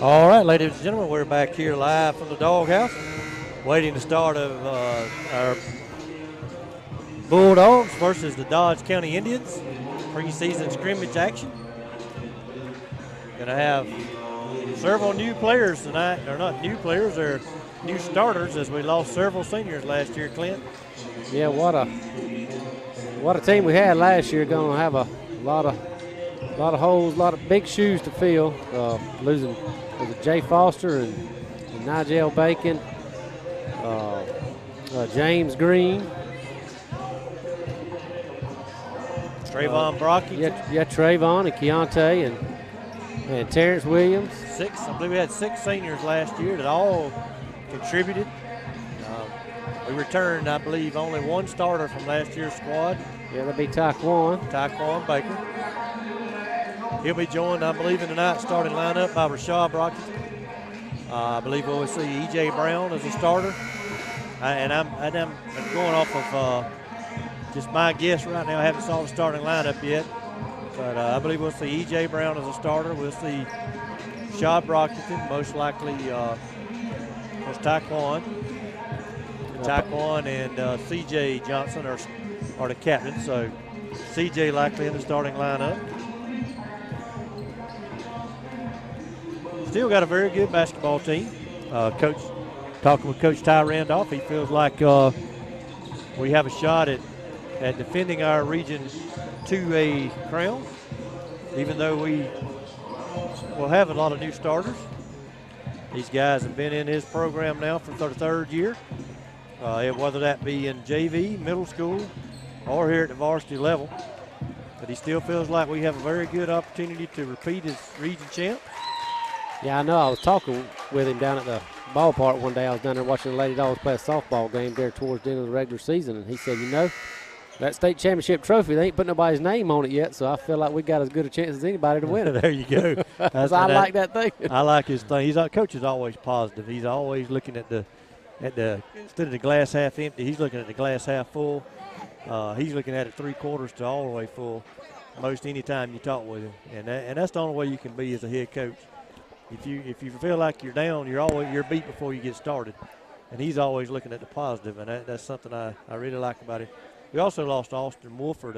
All right, ladies and gentlemen, we're back here live from the doghouse, waiting the start of our Bulldogs versus the Dodge County Indians preseason scrimmage action. Going to have several new players tonight, or not new players, they're new starters as we lost several seniors last year, Clint. Yeah, what a team we had last year. Going to have a lot of holes, a lot of big shoes to fill. Losing Jay Foster and Nigel Bacon, James Green, Trayvon Brockington. Yeah, Trayvon and Keontae and Terrence Williams. I believe we had 6 seniors last year that all contributed. We returned, I believe, only 1 starter from last year's squad. Yeah, that'd be Taquan Baker. He'll be joined, I believe, in tonight's starting lineup by Rashad Brockington. I believe we'll see E.J. Brown as a starter. And I'm going off of just my guess right now. I haven't saw the starting lineup yet. But I believe we'll see E.J. Brown as a starter. We'll see Rashad Brockington, most likely was Taquan. Taquan and C.J. Johnson are the captains. So C.J. likely in the starting lineup. Still got a very good basketball team. Talking with Coach Ty Randolph, he feels like we have a shot at defending our Region 2A crown, even though we will have a lot of new starters. These guys have been in his program now for the 3rd year, whether that be in JV, middle school, or here at the varsity level. But he still feels like we have a very good opportunity to repeat as region champ. Yeah, I know. I was talking with him down at the ballpark one day. I was down there watching the Lady Dogs play a softball game there towards the end of the regular season, and he said, that state championship trophy, they ain't put nobody's name on it yet, so I feel like we got as good a chance as anybody to win it. There you go. I like that thing. I like his thing. Coach is always positive. He's always looking at the instead of the glass half empty, he's looking at the glass half full. He's looking at it 3/4 to all the way full most any time you talk with him, and that's the only way you can be as a head coach. If you feel like you're down, you're beat before you get started, and he's always looking at the positive, and that's something I really like about him. We also lost Austin Wolford.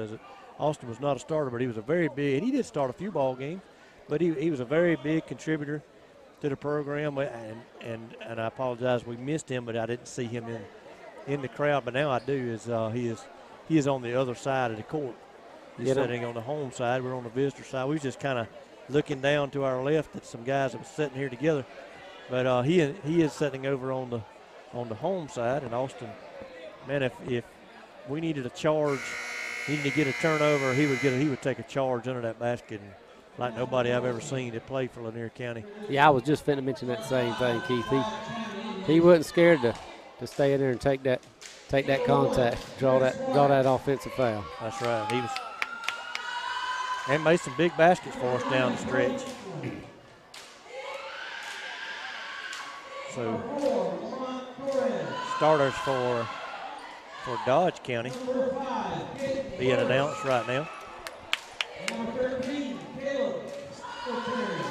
Austin was not a starter, but he was a very big, and he did start a few ball games, but he was a very big contributor to the program. And I apologize, we missed him, but I didn't see him in the crowd. But now I do. He is on the other side of the court. He's sitting on the home side. We're on the visitor side. We was just kind of looking down to our left at some guys that were sitting here together, but he is sitting over on the home side. And Austin, man, if we needed a charge, needed to get a turnover, he would take a charge under that basket, and like nobody I've ever seen that played for Lanier County. Yeah, I was just finna mention that same thing, Keith. He wasn't scared to stay in there and take that contact, draw that offensive foul. That's right. He was. And made some big baskets for us down the stretch. So starters for Dodge County being announced right now.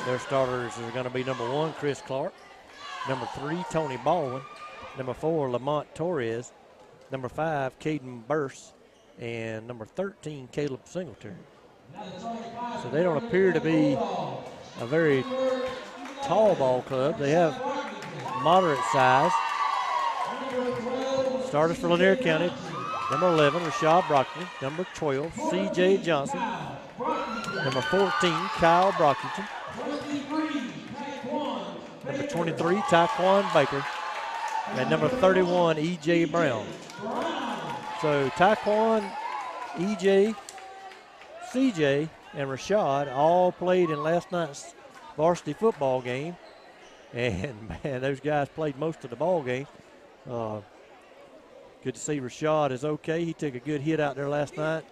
Their starters are going to be number 1, Chris Clark, number 3, Tony Baldwin, number 4, Lamont Torres, number 5, Caden Burse, and number 13, Caleb Singletary. So they don't appear to be a very tall ball club. They have moderate size. Starters for Lanier County, number 11, Rashad Brockington, number 12, C.J. Johnson, number 14, Kyle Brockington, number 23, Taquan Baker, and number 31, E.J. Brown. So Taquan, E.J., C.J., and Rashad all played in last night's varsity football game, and man, those guys played most of the ball game. Good to see Rashad is okay. He took a good hit out there last night,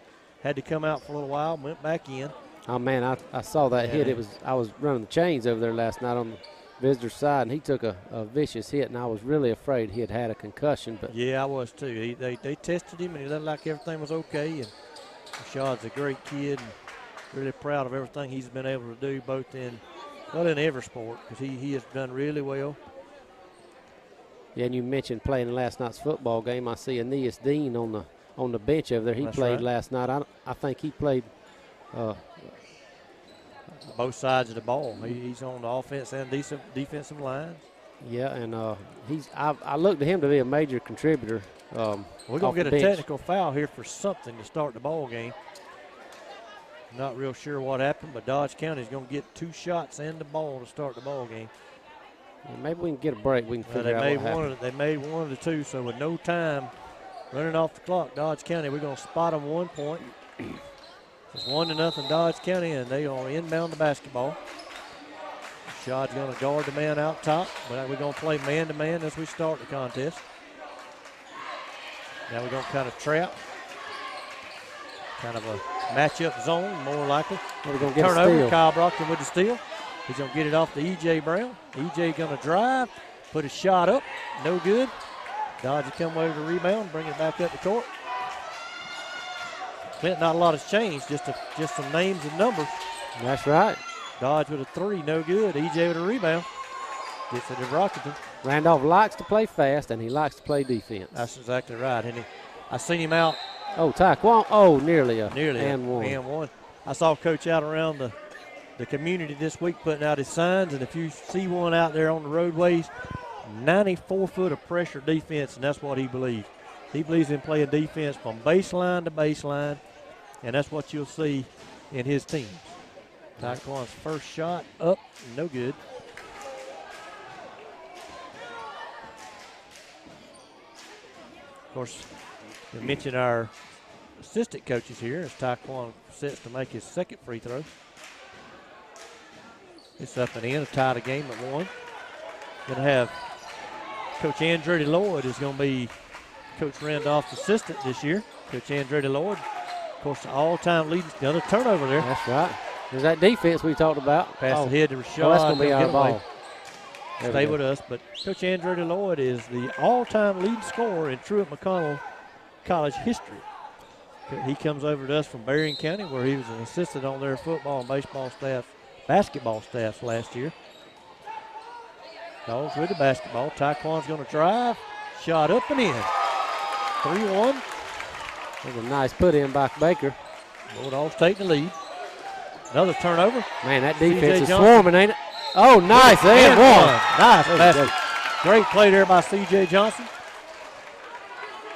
had to come out for a little while, went back in. Oh man, I saw that hit. I was running the chains over there last night on the visitor side, and he took a vicious hit, and I was really afraid he had a concussion. But yeah, I was too. They tested him, and he looked like everything was okay. And Rashad's a great kid, and really proud of everything he's been able to do, both in Well, in every sport, because he has done really well. Yeah, and you mentioned playing in last night's football game. I see Aeneas Dean on the bench over there. He That's played right. last night. I think he played Both sides of the ball. He's on the offense and defensive lines. Yeah, and I look to him to be a major contributor. We're going to get a technical foul here for something to start the ball game. Not real sure what happened, but Dodge County is going to get 2 shots and the ball to start the ball game. Well, maybe we can get a break. We can figure out what happened. They made one of the two, so with no time running off the clock, Dodge County, we're going to spot them 1 point. It's 1-0 Dodge County, and they are inbound the basketball. Shad's going to guard the man out top, but we're going to play man-to-man as we start the contest. Now we're going to kind of trap. Kind of a matchup zone, more likely. We're going to get turnover. a steal. Kyle Brockton with the steal. He's going to get it off to E.J. Brown. E.J. going to drive, put a shot up, no good. Dodge will come over to rebound, bring it back up the court. Clint, not a lot has changed, just some names and numbers. That's right. Dodge with a 3, no good. E.J. with a rebound. Gets it to Brockton. Randolph likes to play fast, and he likes to play defense. That's exactly right. And I seen him out. Oh, Taekwondo. Oh, nearly and one. I saw Coach out around the community this week putting out his signs, and if you see one out there on the roadways, 94 foot of pressure defense, and that's what he believes. He believes in playing defense from baseline to baseline, and that's what you'll see in his teams. Taekwondo's first shot up, no good. Of course, we mentioned our assistant coaches here as Taekwondo sets to make his second free throw. It's up and in, tie the game at 1. Going to have Coach Andretti Lloyd is going to be Coach Randolph's assistant this year. Coach Andretti Lloyd, of course, the all-time leading. Another turnover there. That's right. There's that defense we talked about. Pass ahead to Rashad. Oh, that's going to be our ball. Stay with us, but Coach Andretti Lloyd is the all-time leading scorer in Truett McConnell College history. He comes over to us from Berrien County, where he was an assistant on their football and basketball staffs last year. Dogs with the basketball. Taekwondo's going to drive. Shot up and in. 3-1. That was a nice put in by Baker. Bulldogs take the lead. Another turnover. Man, that defense is swarming, ain't it? Oh, nice. And one. Nice basket. Great play there by C.J. Johnson.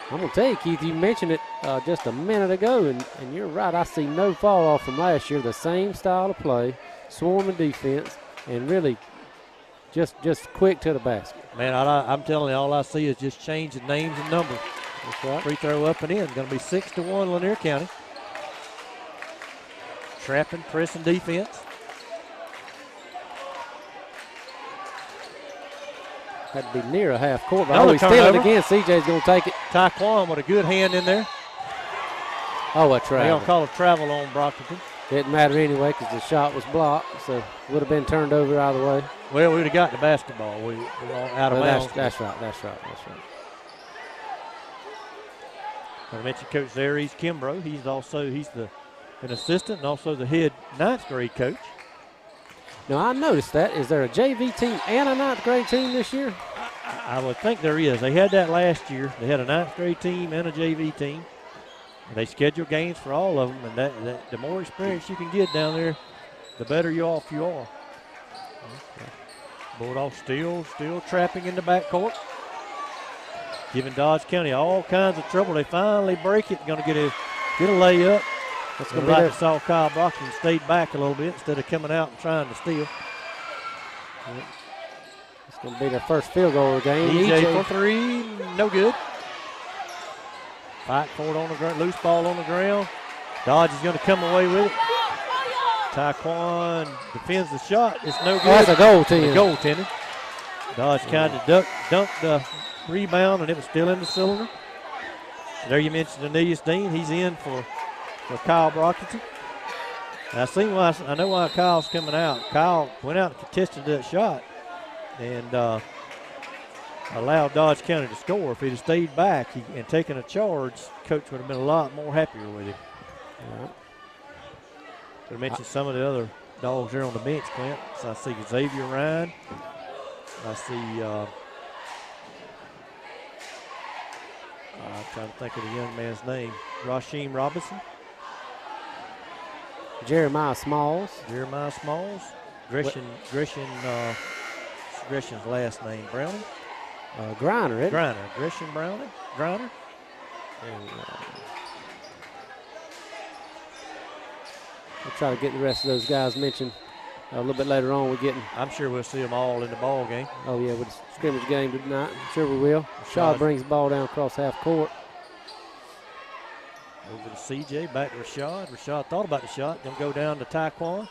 I'm going to tell you, Keith, you mentioned it just a minute ago, and you're right. I see no fall off from last year. The same style of play, swarming defense, and really just quick to the basket. Man, I'm telling you, all I see is just changing names and numbers. That's right. Free throw up and in. Going to be 6-1 Lanier County. Trapping, pressing defense. Had to be near a half court. Another he's stealing again. CJ's going to take it. Taekwon with a good hand in there. Oh, a They're travel. going to call a travel on Brockton. Didn't matter anyway because the shot was blocked, so would have been turned over either way. Well, we would have got the basketball. We were out of bounds. That's right. I mentioned Coach Zaries Kimbrough. He's an assistant and also the head 9th grade coach. Now, I noticed that. Is there a JV team and a 9th grade team this year? I would think there is. They had that last year. They had a 9th grade team and a JV team. They schedule games for all of them, and that the more experience you can get down there, the better off you are. Bulldogs still trapping in the backcourt, giving Dodge County all kinds of trouble. They finally break it. Going to get a layup. That's going to be saw Kyle Brockton stayed back a little bit instead of coming out and trying to steal. It's going to be their first field goal of the game. EJ for 3, no good. Fight for it on the ground, loose ball on the ground. Dodge is going to come away with it. Taekwon defends the shot. It's no good. That's a goaltender. Goaltender. Dodge kind of dunked the rebound, and it was still in the cylinder. There you mentioned Aeneas Dean. He's in for Kyle Brockton. I know why Kyle's coming out. Kyle went out and contested that shot and allowed Dodge County to score. If he'd have stayed back and taken a charge, Coach would have been a lot more happier with him. Yeah. I mentioned some of the other Dogs there on the bench, Clint. So I see Xavier Ryan. I see, I'm trying to think of the young man's name. Rasheem Robinson. Jeremiah Smalls. Gresham's last name, Browning. Griner, isn't it? Griner. Gresham Browning. Griner. And, we'll try to get the rest of those guys mentioned a little bit later on. I'm sure we'll see them all in the ball game. Oh, yeah, with the scrimmage game tonight. I'm sure we will. Shaw brings the ball down across half court. Over to CJ, back to Rashad. Rashad thought about the shot. Gonna go down to Taekwon.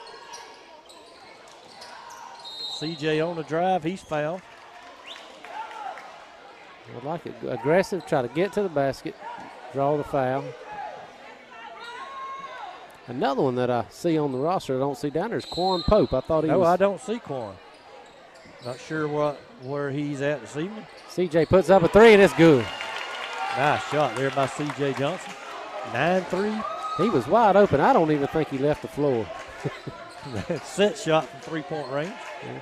CJ on the drive. He's fouled. Would like it aggressive, try to get to the basket, draw the foul. Another one that I see on the roster I don't see down there is Quan Pope. I thought he was. No, I don't see Quan. Not sure where he's at this evening. CJ puts up a three, and it's good. Nice shot there by CJ Johnson. 9-3. He was wide open. I don't even think he left the floor. Set shot from three-point range. Yeah.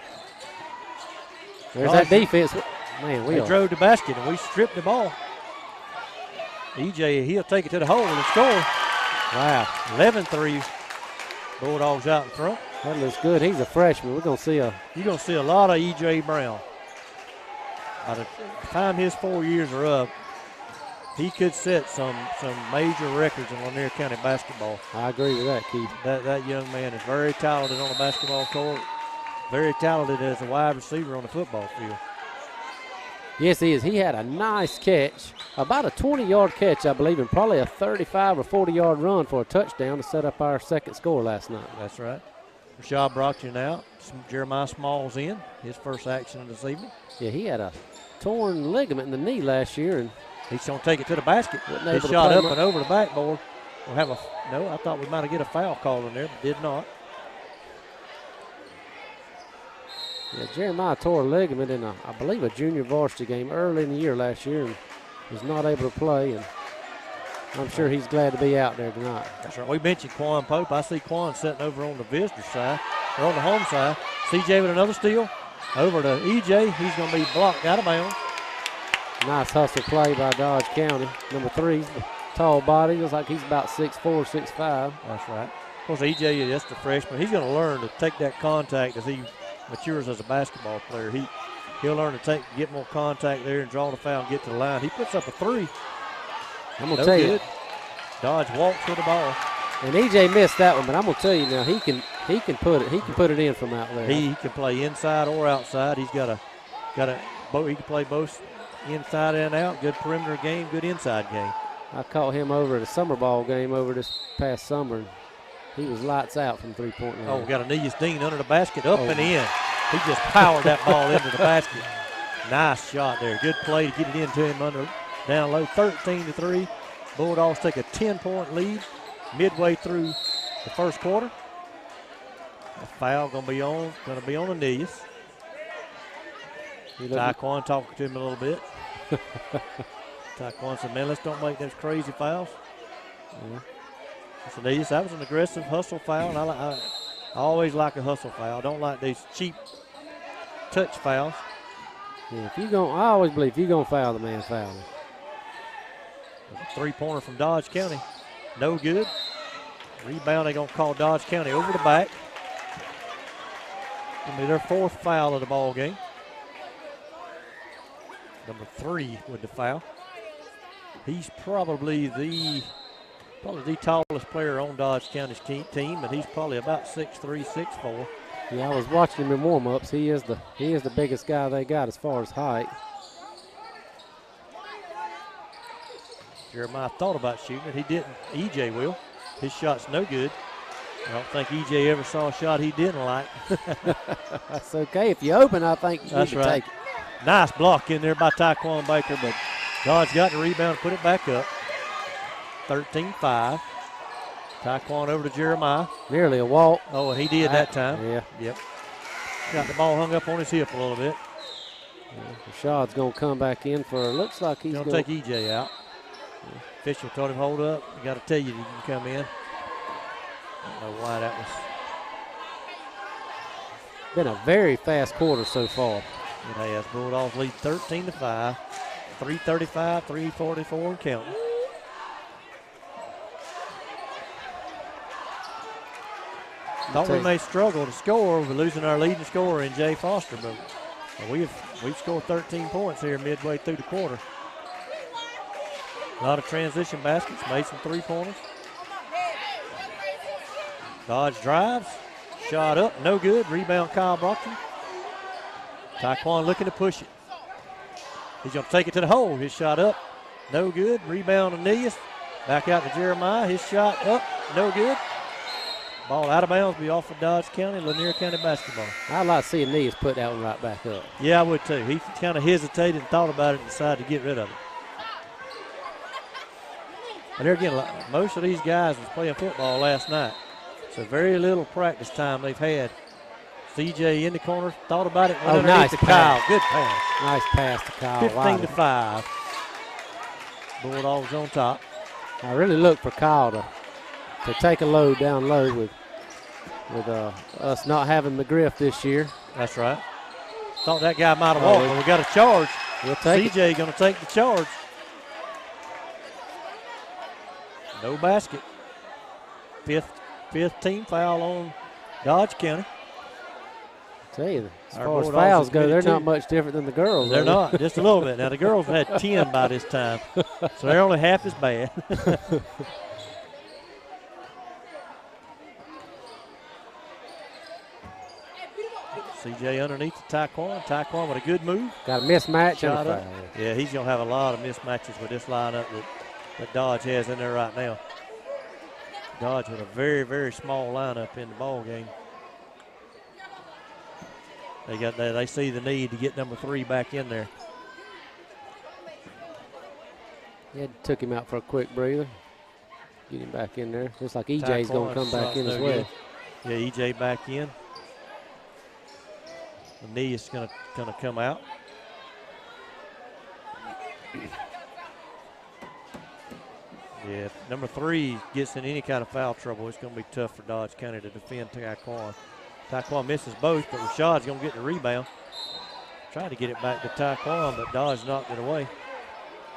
There's that defense. Man, we drove the basket, and we stripped the ball. EJ, he'll take it to the hole and score. Wow, 11-3. Bulldogs out in front. That looks good. He's a freshman. You're gonna see a lot of EJ Brown. By the time his 4 years are up, he could set some major records in Lanier County basketball. I agree with that, Keith. That young man is very talented on the basketball court. Very talented as a wide receiver on the football field. Yes, he is. He had a nice catch, about a 20-yard catch, I believe, and probably a 35 or 40-yard run for a touchdown to set up our second score last night. That's right. Rashad Brockton out. Jeremiah Smalls in. His first action of this evening. Yeah, he had a torn ligament in the knee last year, and he's going to take it to the basket. His shot up and over the backboard. We'll have no, I thought we might have get a foul call in there, but did not. Yeah, Jeremiah tore a ligament in, I believe, a junior varsity game early in the year last year and was not able to play, and I'm sure he's glad to be out there tonight. That's right. We mentioned Quan Pope. I see Quan sitting over on the visitor side, or on the home side. CJ with another steal. Over to EJ. He's going to be blocked out of bounds. Nice hustle play by Dodge County. Number 3, tall body. Looks like he's about 6'4", 6'5". That's right. Of course, EJ is just a freshman. He's going to learn to take that contact as he matures as a basketball player. He'll learn to get more contact there and draw the foul and get to the line. He puts up a 3. I'm going to tell you. Dodge walks for the ball. And EJ missed that one, but I'm going to tell you now, he can put it in from out there. He can play inside or outside. He's got he can play both inside and out. Good perimeter game, good inside game. I caught him over at a summer ball game over this past summer. And he was lights out from three-point line. Oh, we got Aeneas Dean under the basket, up and in. He just powered that ball into the basket. Nice shot there. Good play to get it into him down low. 13-3. Bulldogs take a 10-point lead midway through the first quarter. A foul going to be on Aeneas. Taekwon talking to him a little bit. Taekwon said, man, let's don't make those crazy fouls. Yeah. So that was an aggressive hustle foul, and I always like a hustle foul. I don't like these cheap touch fouls. Yeah, I always believe if you're going to foul the man, foul him. A three-pointer from Dodge County. No good. Rebound, they're going to call Dodge County over the back. It'll be their 4th foul of the ball game. Number 3 with the foul. He's probably the tallest player on Dodge County's team, and he's probably about 6'3", 6'4". Yeah, I was watching him in warm-ups. He is the biggest guy they got as far as height. Jeremiah thought about shooting it. He didn't. EJ will. His shot's no good. I don't think EJ ever saw a shot he didn't like. That's okay. If you open, I think you need to take it. Nice block in there by Taekwon Baker, but Dodge got the rebound, put it back up. 13-5. Taekwon over to Jeremiah. Nearly a walk. Oh, and he did that time. Yeah. Yep. Got the ball hung up on his hip a little bit. Yeah, Rashad's going to come back in for, looks like he's going to take EJ out. Yeah. Official told him, hold up. I got to tell you, you can come in. I don't know why that was. Been a very fast quarter so far. It has. Bulldogs lead 13-5. 3:35, 3:44 and counting. Thought we may struggle to score with losing our leading scorer in Jay Foster, but we've scored 13 points here midway through the quarter. A lot of transition baskets, made some three-pointers. Dodge drives, shot up, no good. Rebound Kyle Brockton. Taekwon looking to push it. He's going to take it to the hole. His shot up, no good. Rebound Aeneas. Back out to Jeremiah. His shot up, no good. Ball out of bounds, be off of Dodge County, Lanier County basketball. I'd like to see Aeneas put that one right back up. Yeah, I would too. He kind of hesitated and thought about it and decided to get rid of it. And there again, most of these guys was playing football last night, so very little practice time they've had. CJ in the corner, thought about it, went underneath to Kyle. Good pass. Nice pass to Kyle. 15-5. Bulldogs on top. I really look for Kyle to take a load down low with us not having McGriff this year. That's right. Thought that guy might have walked, but we got a charge. We'll take CJ going to take the charge. No basket. Fifth team foul on Dodge County. I tell you, as far as fouls go, they're not much different than the girls. They're not, just a little bit. Now, the girls had 10 by this time, so they're only half as bad. CJ underneath to Taekwon. Taekwon with a good move. Got a mismatch and a foul. Yeah, he's going to have a lot of mismatches with this lineup that Dodge has in there right now. Dodge with a very, very small lineup in the ball game. They see the need to get number 3 back in there. Yeah, took him out for a quick breather. Get him back in there. Looks like EJ's going to come back in as well. Yeah, EJ back in. The knee is going to come out. Yeah, if number 3 gets in any kind of foul trouble, it's going to be tough for Dodge County to defend Taekwon. Taekwon misses both, but Rashad's going to get the rebound. Tried to get it back to Taekwon, but Dodge knocked it away.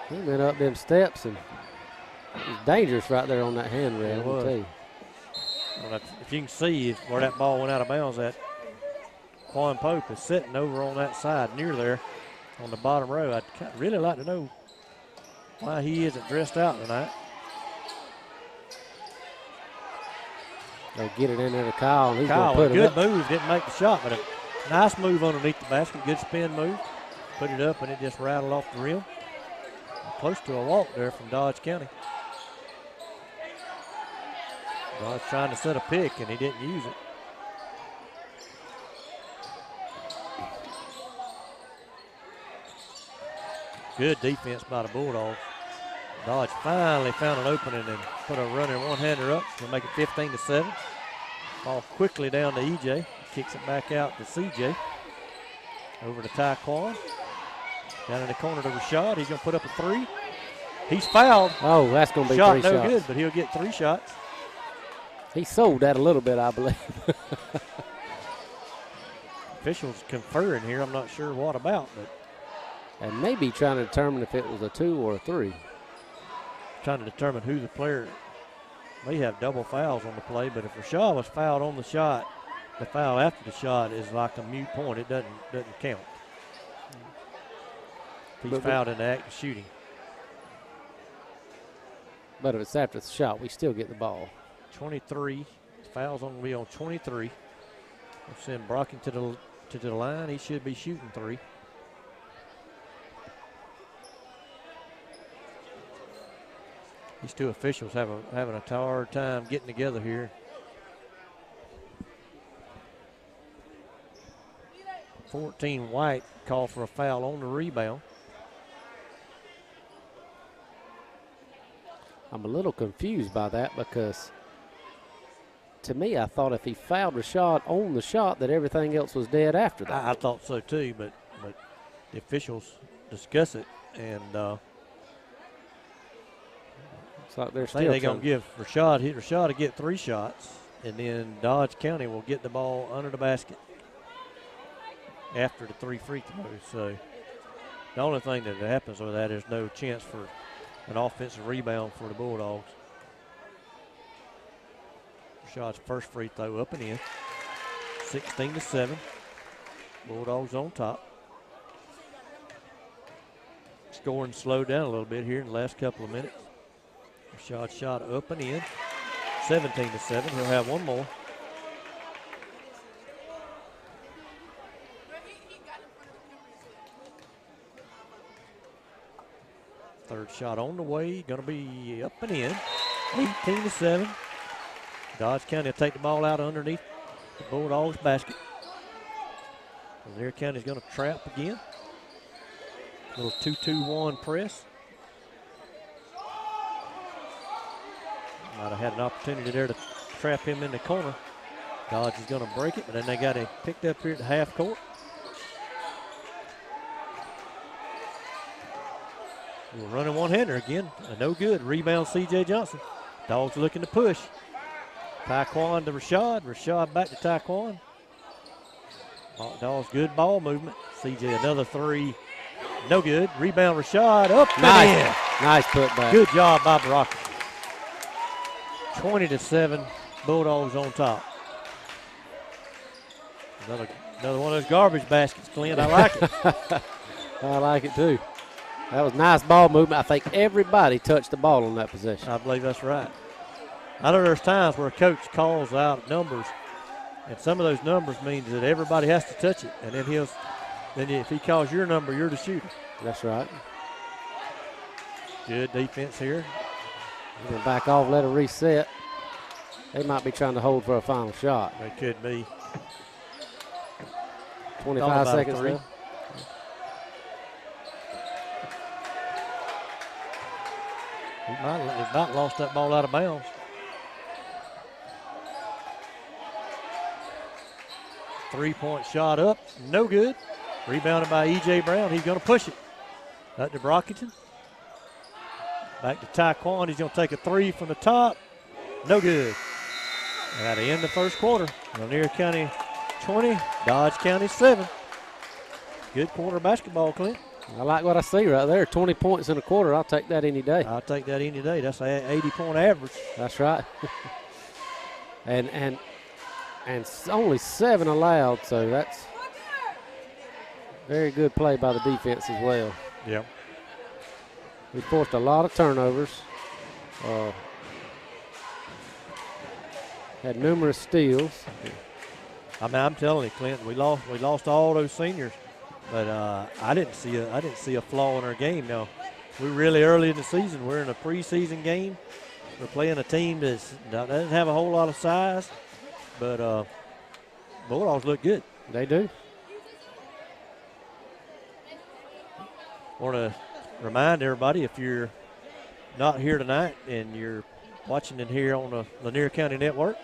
He went up them steps, and it was dangerous right there on that handrail. I'll tell you. Well, if you can see where that ball went out of bounds at, Quan Pope is sitting over on that side near there on the bottom row. I'd really like to know why he isn't dressed out tonight. They'll get it in there to Kyle, and he's going to put it up. Good move, didn't make the shot, but a nice move underneath the basket. Good spin move. Put it up, and it just rattled off the rim. Close to a walk there from Dodge County. Dodge trying to set a pick, and he didn't use it. Good defense by the Bulldogs. Dodge finally found an opening and put a running one-hander up to make it 15-7. Ball quickly down to EJ. Kicks it back out to CJ. Over to Taekwon. Down in the corner to Rashad. He's going to put up a 3. He's fouled. Oh, that's going to be 3 shots. Shot no good, but he'll get 3 shots. He sold that a little bit, I believe. Officials conferring here. I'm not sure what about, but. And maybe trying to determine if it was a 2 or a 3. Trying to determine who the player may have double fouls on the play, but if Rashad was fouled on the shot, the foul after the shot is like a mute point. It doesn't count. If he's fouled in the act of shooting. But if it's after the shot, we still get the ball. 23. Foul's on be on 23. We'll send Brocken to the line. He should be shooting 3. These two officials having a hard time getting together here. 14 White called for a foul on the rebound. I'm a little confused by that because to me, I thought if he fouled Rashad on the shot that everything else was dead after that. I thought so too, but the officials discuss it, and it's like they're going to give Rashad to get 3 shots, and then Dodge County will get the ball under the basket. after the 3 free throws. So the only thing that happens with that is no chance for an offensive rebound for the Bulldogs. Rashad's first free throw up and in. 16-7. Bulldogs on top. Scoring slowed down a little bit here in the last couple of minutes. Rashad shot up and in. 17-7. He'll have one more. Third shot on the way. Going to be up and in. 18-7. Dodge County will take the ball out underneath the Bulldogs basket. Lanier County's going to trap again. Little 2-2-1 press. Might have had an opportunity there to trap him in the corner. Dodge is going to break it, but then they got it picked up here at the half court. We're running one-hander again. No good. Rebound C.J. Johnson. Dogs looking to push. Taekwon to Rashad. Rashad back to Taekwon. Dogs good ball movement. C.J. another three. No good. Rebound Rashad up and in. Nice putback. Good job by Baraka. 20-7. Bulldogs on top. Another one of those garbage baskets, Clint. I like it. I like it too. That was nice ball movement. I think everybody touched the ball on that possession. I believe that's right. I know there's times where a coach calls out numbers, and some of those numbers means that everybody has to touch it, and then if he calls your number, you're the shooter. That's right. Good defense here. We're going to back off, let it reset. They might be trying to hold for a final shot. They could be. 25 seconds left. He might lost that ball out of bounds. Three-point shot up, no good. Rebounded by E.J. Brown. He's going to push it. Back to Brockington. Back to Taekwon. He's going to take a three from the top. No good. Got to end the first quarter. Lanier County 20, Dodge County 7. Good quarter basketball, Clint. I like what I see right there. 20 points in a quarter. I'll take that any day. I'll take that any day. That's an 80-point average. That's right. and only 7 allowed, so that's very good play by the defense as well. Yep. We forced a lot of turnovers. Had numerous steals. I mean, I'm telling you, Clint, we lost all those seniors, but I didn't see a flaw in our game. Now, we're really early in the season. We're in a preseason game. We're playing a team that doesn't have a whole lot of size, but Bulldogs look good. They do. Want to remind everybody, if you're not here tonight and you're watching it here on the Lanier County Network,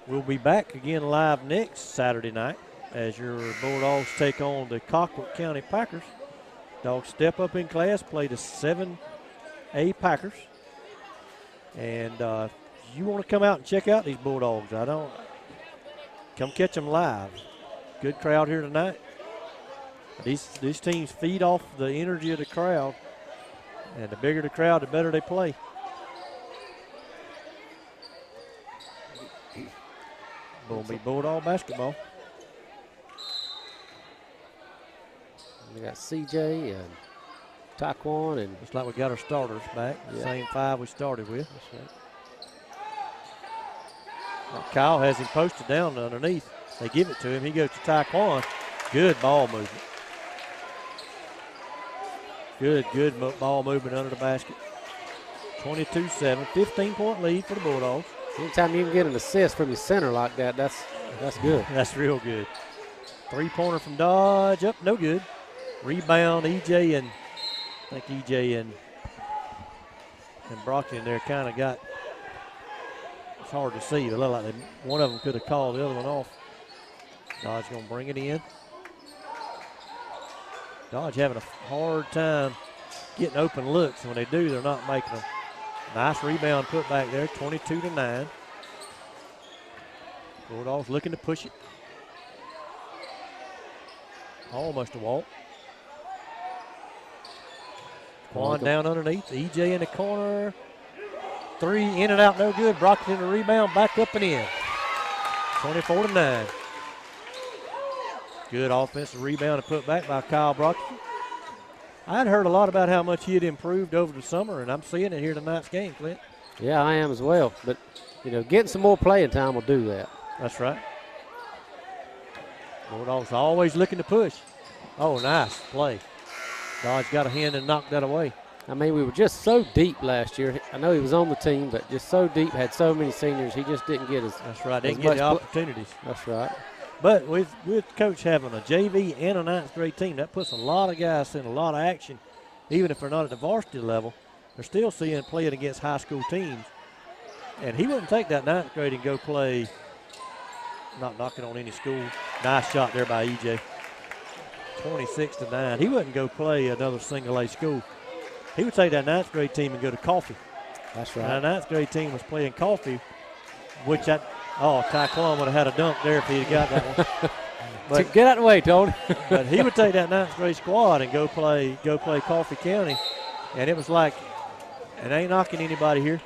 we'll be back again live next Saturday night as your Bulldogs take on the Colquitt County Packers. Dogs step up in class, play the 7A Packers. And you want to come out and check out these Bulldogs. Come catch them live. Good crowd here tonight. These teams feed off the energy of the crowd, and the bigger the crowd, the better they play. Will be Bulldog basketball. We got CJ and Taekwon, and looks like we got our starters back. Yeah. Same 5 we started with. That's right. Kyle has him posted down underneath. They give it to him. He goes to Taekwon. Good ball movement. Good ball movement under the basket. 22-7, 15-point lead for the Bulldogs. Anytime you can get an assist from your center like that, that's good. That's real good. Three-pointer from Dodge, up, no good. Rebound, EJ and Brockton there kind of got, it's hard to see. It looked like one of them could have called the other one off. Dodge going to bring it in. Dodge having a hard time getting open looks. When they do, they're not making them. Nice rebound put back there, 22-9. Bulldogs looking to push it. Almost a walk. Quan down underneath. EJ in the corner. 3 in and out, no good. Brockton in the rebound, back up and in. 24-9. Good offensive rebound and put back by Kyle Brockton. I'd heard a lot about how much he had improved over the summer, and I'm seeing it here tonight's game, Clint. Yeah, I am as well. But, you know, getting some more playing time will do that. That's right. Bulldogs always looking to push. Oh, nice play. Dodge got a hand and knocked that away. I mean, we were just so deep last year. I know he was on the team, but just so deep, had so many seniors, he just didn't get That's right, didn't get the opportunities. That's right. But with Coach having a JV and a 9th grade team, that puts a lot of guys in a lot of action. Even if they're not at the varsity level, they're still playing against high school teams. And he wouldn't take that 9th grade and go play, not knocking on any school. Nice shot there by EJ. 26-9. He wouldn't go play another single A school. He would take that 9th grade team and go to Coffee. That's right. And that 9th grade team was playing Coffee, which Taekwon would have had a dunk there if he had got that one. But, get out of the way, Tony. But he would take that 9th grade squad and go play Coffee County. And it was like, and I ain't knocking anybody here,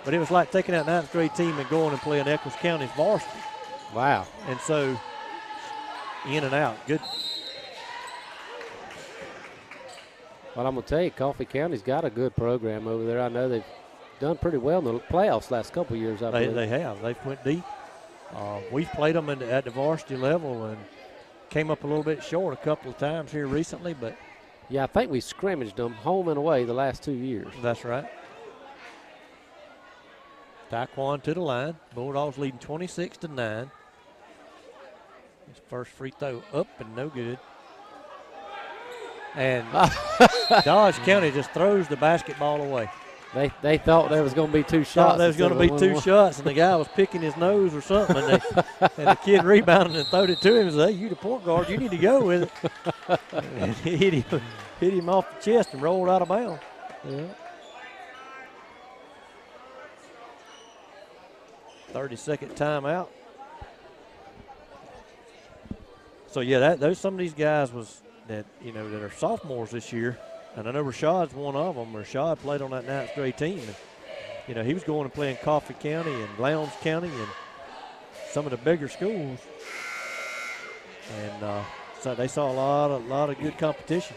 but it was like taking that 9th grade team and going and playing Eccles County's varsity. Wow. And so, in and out. Good. Well, I'm going to tell you, Coffee County's got a good program over there. I know they've done pretty well in the playoffs last couple of years, I believe. They have. They've went deep. We've played them at the varsity level and came up a little bit short a couple of times here recently, but. Yeah, I think we scrimmaged them home and away the last 2 years. That's right. Taekwon to the line. Bulldogs leading 26-9. His first free throw up and no good. And Dodge County just throws the basketball away. They thought there was going to be 2 shots. Thought there was going to be 2 shots, and the guy was picking his nose or something, and the kid rebounded and throwed it to him and said, hey, you the point guard, you need to go with it. And he hit him off the chest and rolled out of bounds. Yeah. 30-second timeout. So, yeah, those some of these guys that are sophomores this year. And I know Rashad's one of them. Rashad played on that 9th grade team. And, he was going and playing Coffee County and Lowndes County and some of the bigger schools. And so they saw a lot of good competition.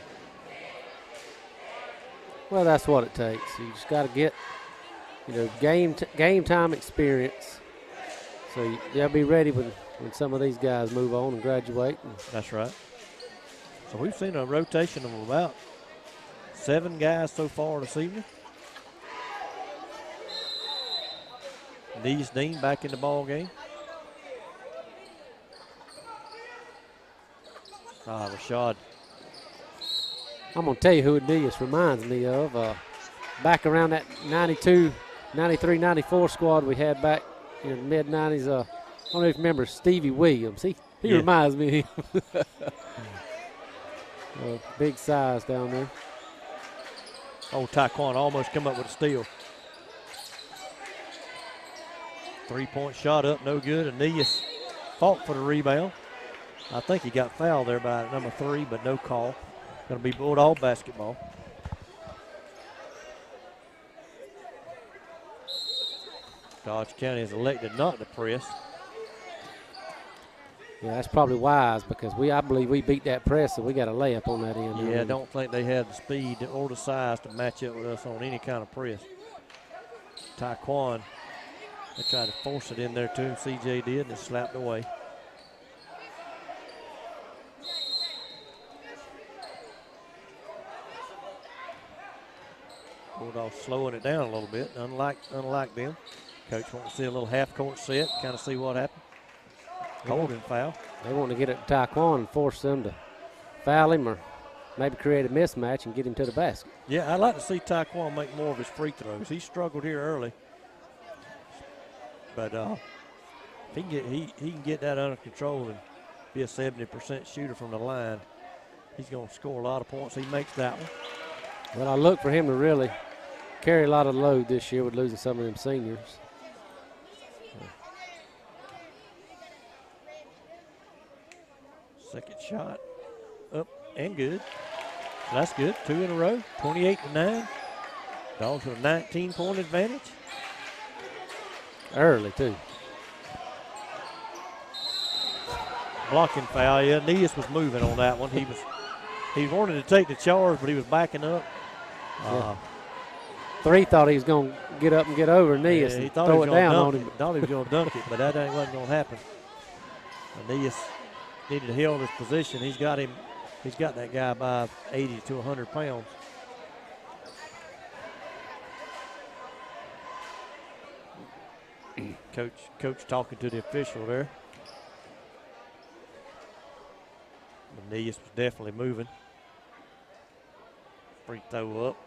Well, that's what it takes. You just got to get, game time experience. So they'll be ready when some of these guys move on and graduate. That's right. So we've seen a rotation of about 7 guys so far this evening. Nees Dean back in the ball game. Rashad. I'm going to tell you who Nees reminds me of. Back around that 92, 93, 94 squad we had back in the mid-90s. I don't know if you remember Stevie Williams. He reminds me of him. Big size down there. Taekwon almost come up with a steal. 3-point shot up, no good. Aeneas fought for the rebound. I think he got fouled there by number 3, but no call. Going to be Bulldog basketball. Dodge County has elected not to press. Yeah, that's probably wise because I believe we beat that press, so we got a layup on that end. Yeah, I don't think they had the speed or the size to match up with us on any kind of press. Taekwon, they tried to force it in there to him. CJ did, and it slapped away. Bulldogs slowing it down a little bit, unlike them. Coach wants to see a little half-court set, kind of see what happened. Holding foul. They want to get it to Taekwon and force them to foul him or maybe create a mismatch and get him to the basket. Yeah, I'd like to see Taekwon make more of his free throws. He struggled here early. But if he can get that under control and be a 70% shooter from the line, he's going to score a lot of points. He makes that one. Well, I look for him to really carry a lot of load this year with losing some of them seniors. Second shot up and good. So that's good. 2 in a row, 28-9. Dogs with a 19-point advantage. Early, too. Blocking foul, yeah. Nias was moving on that one. He wanted to take the charge, but he was backing up. Yeah. 3 thought he was going to get up and get over Nias and throw it down on him. Thought he was going to dunk it, but that wasn't going to happen. Nias needed to hold his position. He's got that guy by 80 to 100 pounds. Coach talking to the official there. Nias was definitely moving. Free throw up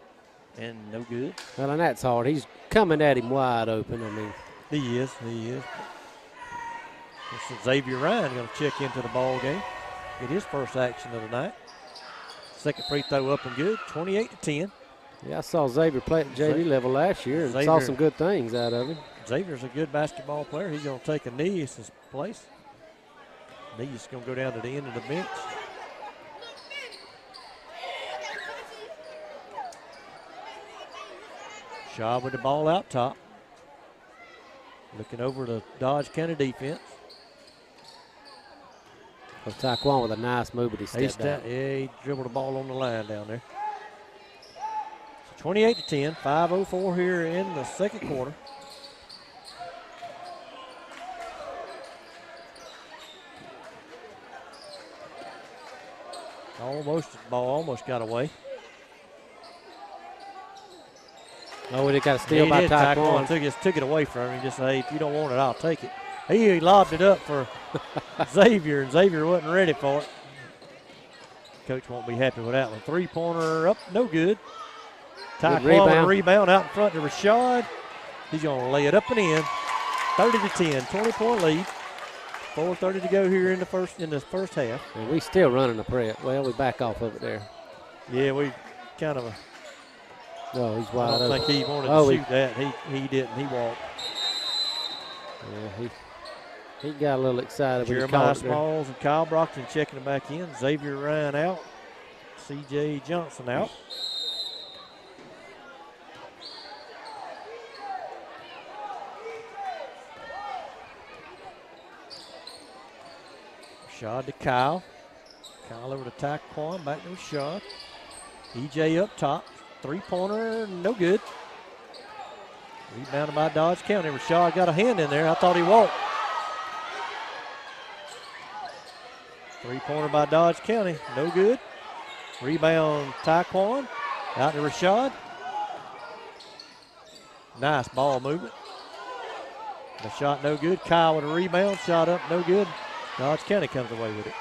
and no good. Well, and that's hard. He's coming at him wide open. I mean, he is. Xavier Ryan going to check into the ball game. Get his first action of the night. Second free throw up and good. 28-10. Yeah, I saw Xavier play at JV level last year and saw some good things out of him. Xavier's a good basketball player. He's going to take a Nias' place. Nias going to go down to the end of the bench. Shaw with the ball out top. Looking over the Dodge County defense. Oh, Taquan with a nice move, but he stepped out. Yeah, he dribbled the ball on the line down there. So 28-10, 5:04 here in the second quarter. The ball almost got away. Oh, we got a steal by Taquan. Took it away from him. He just said, hey, if you don't want it, I'll take it. He lobbed it up for Xavier, and Xavier wasn't ready for it. Coach won't be happy with that one. Three-pointer up, no good. Taquan with a rebound out in front to Rashad. He's going to lay it up and in. 30-10, 20-point lead. 4:30 to go here in the first half. And we still running the press. Well, we back off of it there. Yeah, we kind of. No, he's wide open. I don't think he wanted to shoot that. He didn't. He walked. Yeah, he got a little excited. Jeremiah Smalls and Kyle Brockton checking him back in. Xavier Ryan out. C.J. Johnson out. Rashad to Kyle. Kyle over to Taquan. Back to Rashad. E.J. up top. Three-pointer, no good. Rebounded by Dodge County. Rashad got a hand in there. I thought he walked. Three-pointer by Dodge County, no good. Rebound Taquan. Out to Rashad. Nice ball movement. The shot no good. Kyle with a rebound. Shot up, no good. Dodge County comes away with it.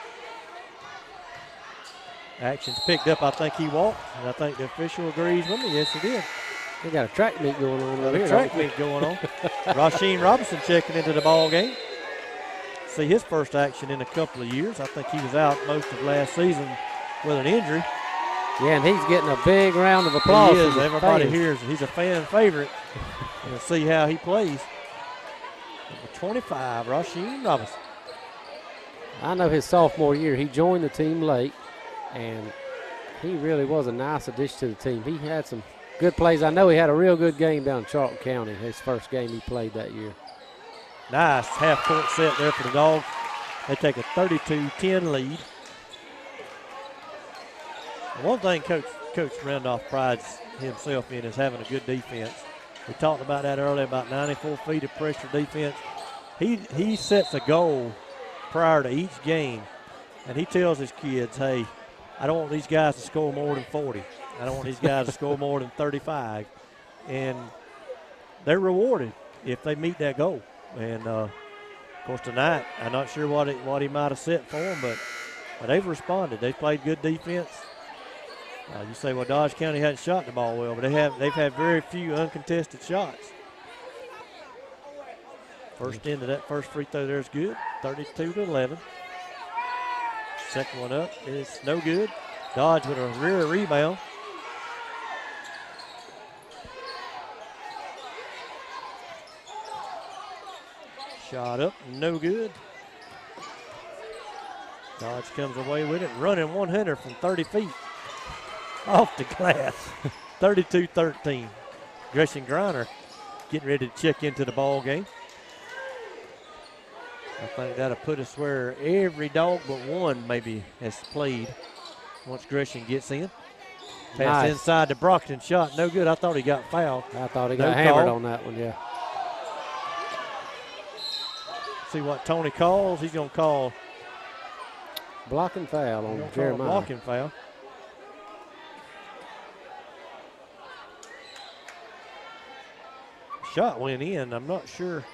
Action's picked up. I think he walked, and I think the official agrees with me. Yes, he did. They got a track meet going on over here. Track meet going on. Rasheen Robinson checking into the ball game. See his first action in a couple of years. I think he was out most of last season with an injury. Yeah, and he's getting a big round of applause. He is. Everybody hears he's a fan favorite. We'll see how he plays. Number 25, Rasheen Robinson. I know his sophomore year, he joined the team late, and he really was a nice addition to the team. He had some good plays. I know he had a real good game down in Charlton County, his first game he played that year. Nice half-court set there for the Dogs. They take a 32-10 lead. One thing Coach Randolph prides himself in is having a good defense. We talked about that earlier, about 94 feet of pressure defense. He sets a goal prior to each game, and he tells his kids, hey, I don't want these guys to score more than 40. I don't want these guys to score more than 35. And they're rewarded if they meet that goal. And, of course, tonight, I'm not sure what he might have set for them, but they've responded. They've played good defense. You say, well, Dodge County hadn't shot the ball well, but they've had very few uncontested shots. First into that first free throw there is good, 32-11. Second one up is no good. Dodge with a rear rebound. Shot up, no good. Dodge comes away with it, running 100 from 30 feet off the glass. 32-13. Gresham Griner getting ready to check into the ball game. I think that'll put us where every dog but one maybe has played once Gresham gets in. Pass inside to Brockton, shot no good. I thought he got fouled. I thought he got hammered on that one, yeah. See what Tony calls. He's going to call blocking foul on Jeremiah. Blocking foul. Shot went in. I'm not sure.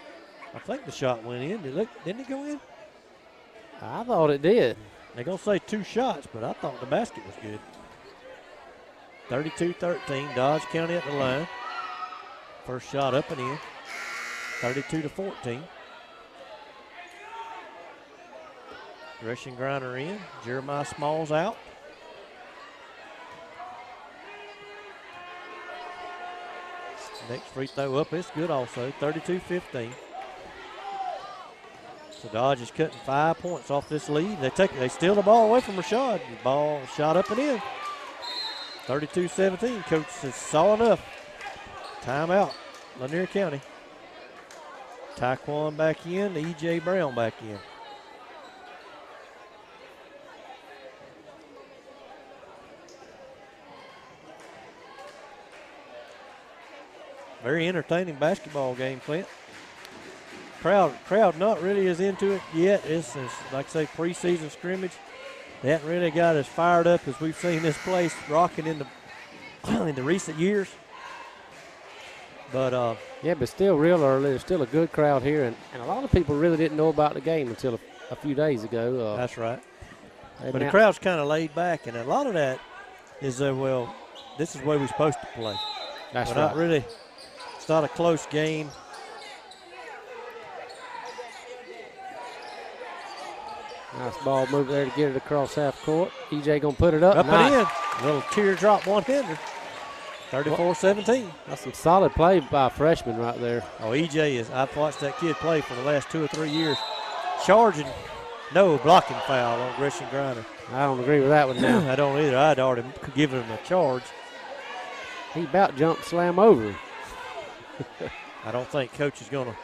I think the shot went in. Didn't it go in? I thought it did. They're going to say 2 shots, but I thought the basket was good. 32-13, Dodge County at the line. First shot up and in. 32-14. Gresham Griner in. Jeremiah Smalls out. Next free throw up, it's good also. 32-15. So Dodge is cutting 5 points off this lead. They steal the ball away from Rashad. The ball shot up and in. 32-17. Coach says saw enough. Timeout. Lanier County. Taekwon back in. E.J. Brown back in. Very entertaining basketball game, Clint. Crowd not really as into it yet. It's like I say, preseason scrimmage. They haven't really got as fired up as we've seen this place rocking in the recent years. But yeah, but still real early. There's still a good crowd here, and a lot of people really didn't know about the game until a few days ago. That's right. But the crowd's kind of laid back, and a lot of that is well, this is where we're supposed to play. That's right. Not really. It's not a close game. Nice ball move there to get it across half court. EJ gonna put it up. Up and in. A little teardrop one-hander. 34-17. That's some solid play by a freshman right there. Oh, EJ I've watched that kid play for the last 2 or 3 years. Charging, no blocking foul on Gresham Griner. I don't agree with that one now. I don't either. I'd already given him a charge. He about jumped slam over him. I don't think Coach is going to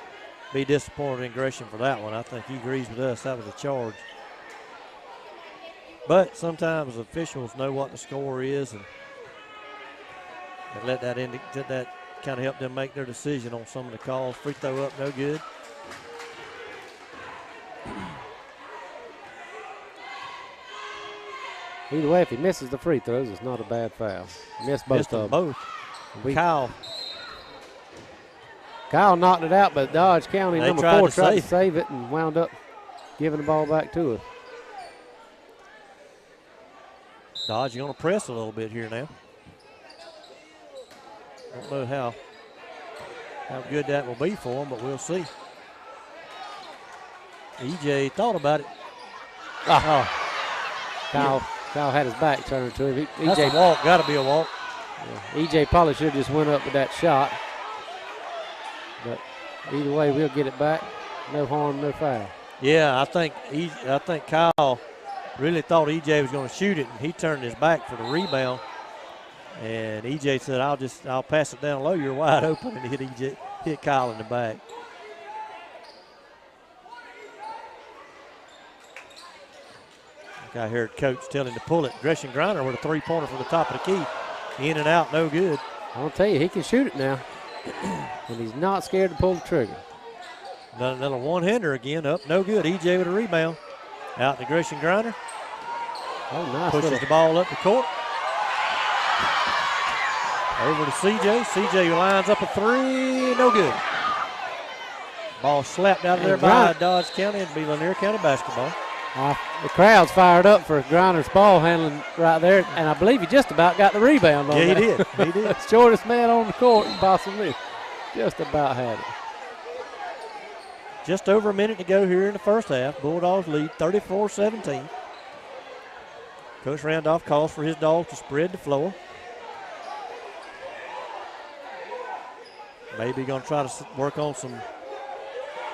be disappointed in Gresham for that one. I think he agrees with us. That was a charge. But sometimes officials know what the score is, and let that kind of help them make their decision on some of the calls. Free throw up, no good. Either way, if he misses the free throws, it's not a bad foul. He missed both of them. Kyle knocked it out, but Dodge County, number 4, tried to save it and wound up giving the ball back to us. Dodge going to press a little bit here now. Don't know how good that will be for him, but we'll see. EJ thought about it. Kyle had his back turned to him. That's a walk. Got to be a walk. Yeah, EJ probably should have just went up with that shot. But either way, we'll get it back. No harm, no foul. Yeah, I think Kyle really thought EJ was going to shoot it, and he turned his back for the rebound. And EJ said, "I'll pass it down low. You're wide open," and hit Kyle in the back. I heard Coach tell him to pull it. Gresham Griner with a three-pointer from the top of the key. In and out, no good. I'll tell you, he can shoot it now. And he's not scared to pull the trigger. Another one-hander again, up, no good. EJ with a rebound. Out to Gresham Griner. Oh, nice. Pushes the ball up the court. Over to CJ. CJ lines up a three, no good. Ball slapped out of there by Dodge County. It'll be Lanier County basketball. The crowd's fired up for Griner's ball handling right there, and I believe he just about got the rebound on that. Yeah, he did. He did. Shortest man on the court, possibly. Just about had it. Just over a minute to go here in the first half. Bulldogs lead 34-17. Coach Randolph calls for his dogs to spread the floor. Maybe going to try to work on some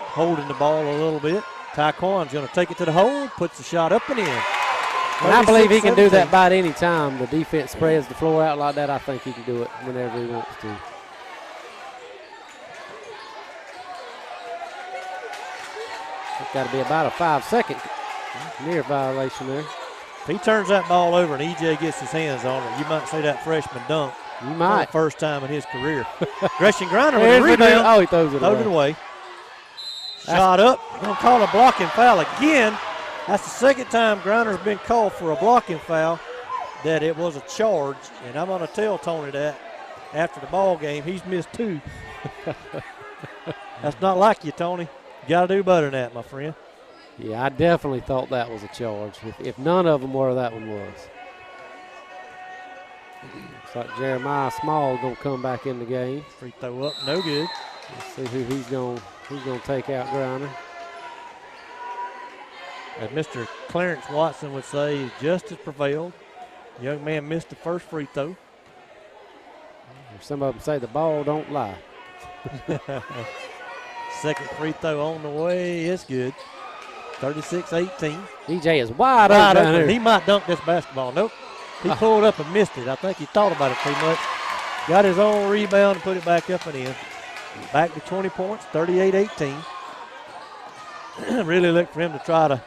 holding the ball a little bit. Taekwon's going to take it to the hole, puts the shot up and in. And I believe he can do that about any time. The defense spreads the floor out like that. I think he can do it whenever he wants to. It's got to be about a 5-second near violation there. If he turns that ball over and EJ gets his hands on it, you might say that freshman dunk. You might. For the first time in his career. Gresham Griner with a rebound. Oh, he throws it away. Shot up. Going to call a blocking foul again. That's the second time Griner's been called for a blocking foul, that it was a charge. And I'm going to tell Tony that after the ball game. He's missed 2. That's not like you, Tony. You got to do better than that, my friend. Yeah, I definitely thought that was a charge. If none of them were, that one was. Looks like Jeremiah Small is going to come back in the game. Free throw up, no good. Let's see who he's going to take out Griner. As Mr. Clarence Watson would say, justice prevailed. The young man missed the first free throw. Some of them say the ball don't lie. Second free throw on the way. It's good. 36-18. EJ is wide open. He might dunk this basketball. Nope. He pulled up and missed it. I think he thought about it too much. Got his own rebound and put it back up and in. Back to 20 points, 38-18. Really looked for him to try to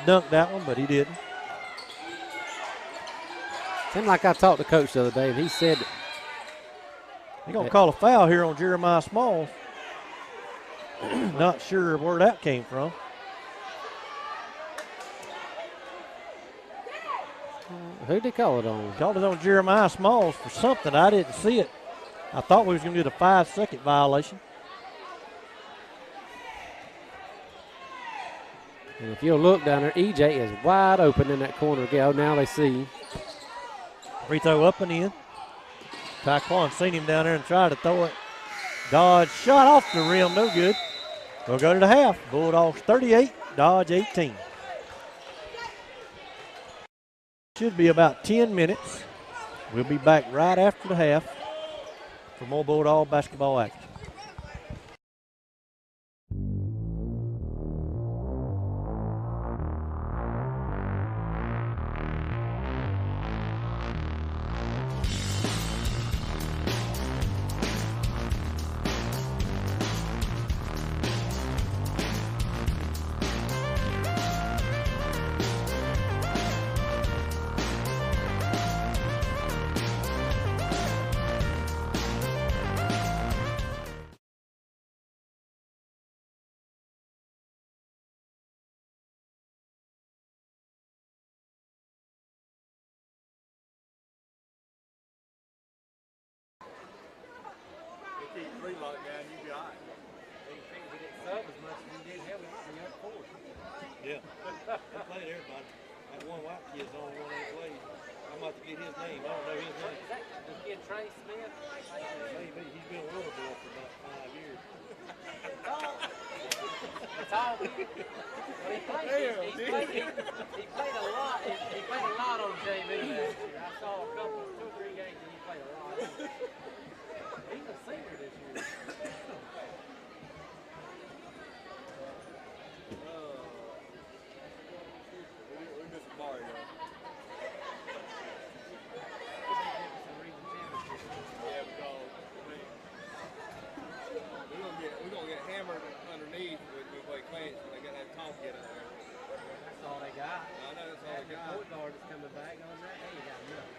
dunk that one, but he didn't. Seemed like I talked to Coach the other day, and he said they're going to call a foul here on Jeremiah Smalls. Not sure where that came from. Who'd they call it on? Called it on Jeremiah Smalls for something. I didn't see it. I thought we was going to do the 5-second violation. And if you'll look down there, EJ is wide open in that corner. Oh, now they see him. Free throw up and in. Taekwon seen him down there and tried to throw it. Dodge shot off the rim, no good. We'll go to the half. Bulldogs 38, Dodge 18. Should be about 10 minutes. We'll be back right after the half for more Bulldog basketball action. Yeah, they played everybody. That one white kid's the only one they played. I'm about to get his name. I don't know his name. Is that the kid Trey Smith? Maybe. He's been a little boy for about 5 years. It's all good. Well, he played a lot. He played a lot on JV last year. I saw a couple, 2 or 3 games, and he played a lot. He's a senior this year. We're gonna get hammered underneath when we play Clancy when they got that top get in there. That's all they got. I know that's all they got. Point guard is coming back on that. Hey, you got enough.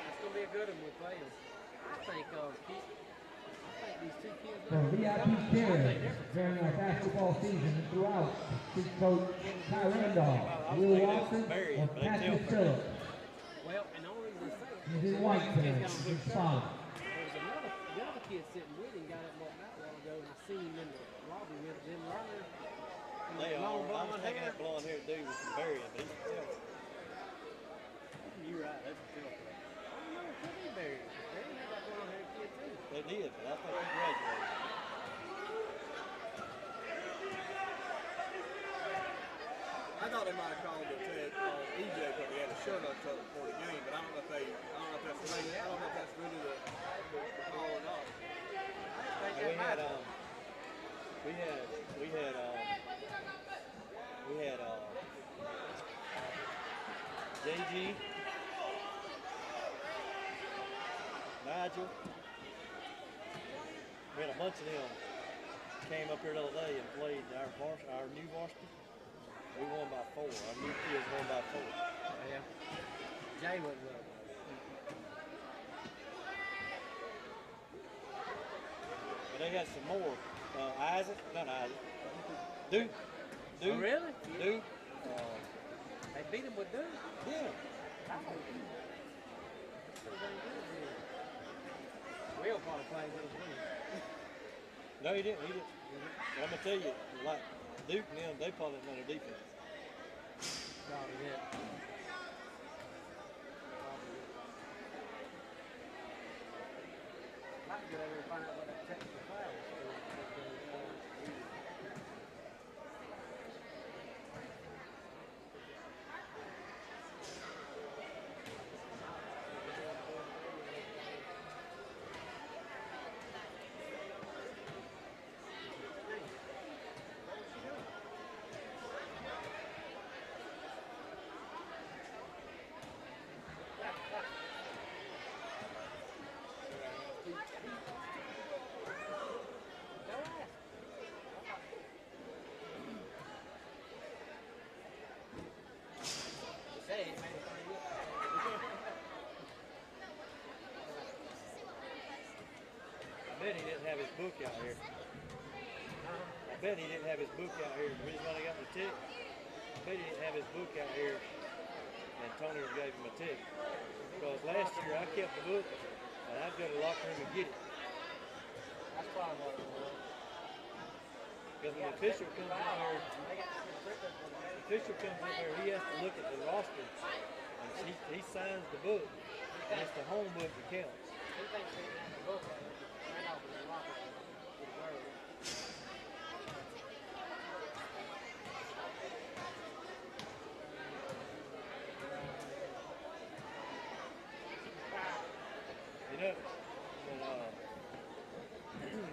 That's gonna be a good one we play them. I think these 2 kids. For VIP chairs during our basketball season and throughout, head coach Ty Randolph, Will Watson, or Patrick Phillips. Well, and the only reason I say And his white parents respond. the other kid sitting with him got up walked out a while ago, and I seen him in the lobby with them running. They are. I was thinking that blonde haired dude was from Berry, but he's still. You're right, that's a filter. I don't know, could be Barry. Barry had that blonde haired kid too. They did, but I think he graduated. I thought they might have called the EJ because he had a shirt on before the game, but I don't know if that's really the call or not. We had We had JG, Nigel. We had a bunch of them came up here the other day and played our new varsity. We won by 4. Our new kids won by 4. Yeah. Jay wasn't good. But they had some more. Duke. Oh, really? Duke. They beat him with Duke? Yeah. Will probably played good as well. No, he didn't. But I'm going to tell you, like Duke and them, they probably didn't know their defense. Probably did. Might get over and find out what that technical foul was. I bet he didn't have his book out here. I bet he didn't have his book out here. The reason why they got the tick, I bet he didn't have his book out here, and Tony gave him a tick. Because last year I kept the book, and I'd go to the locker room and get it. That's probably what it was. Because when the official comes in there, he has to look at the roster, and he signs the book, and it's the home book that counts. He thinks he has the book and ran off in the locker room with the girl. You know,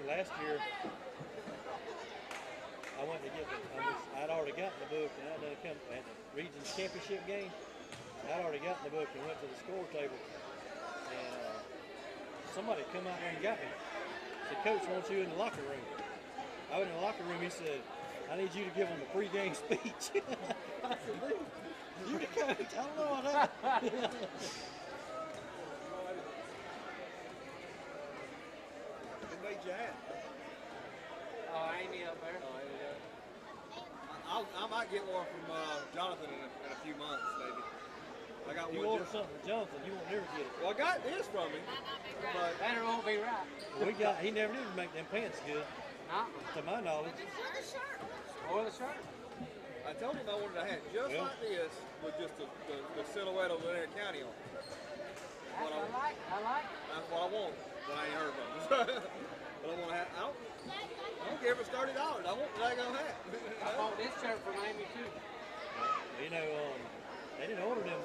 last year I went to get I'd already gotten the book, and I'd done come at the Regions Championship game. I'd already gotten the book and went to the score table, and somebody come out there and got me. Said, "Coach wants you in the locker room." I went in the locker room. He said, "I need you to give him a pre-game speech." I said, "Dude, you the coach. I don't know what that." Made you at? Oh, Amy up there. I might get one from Jonathan in a few months, maybe. I got You one. order something from Jonathan, you won't never get it. Well, I got this from him, but That won't be right. He never did make them pants good, to my knowledge. Or the shirt. I told him I wanted a hat just Yeah. like this with just the silhouette of Lanier County on it. I like it. That's what I want, but I ain't heard from him. But I want a hat. I don't care if it's $30. I want the daggone hat. I bought this shirt from Amy too. You know, they didn't order them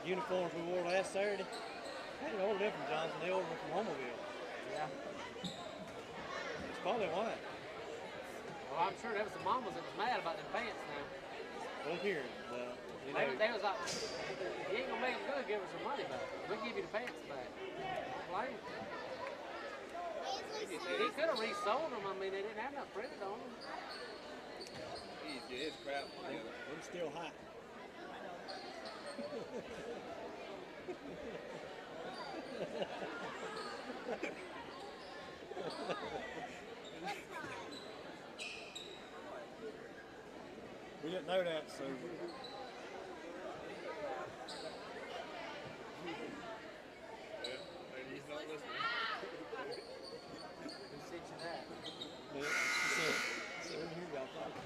uniforms we wore last Saturday. They didn't order them from Johnson. They ordered them from Homerville. Yeah. It's probably why. Well, I'm sure there was some mamas that was mad about them pants now. Look here, you know, They was like, if you ain't gonna make them good, give us some money back. We'll give you the pants back. Like, he could have resold them. I mean, they didn't have enough printed on them. He's get his crap together. I'm still hot. We didn't know that, so. Maybe he's not listening. Who sent you that? So here y'all talking.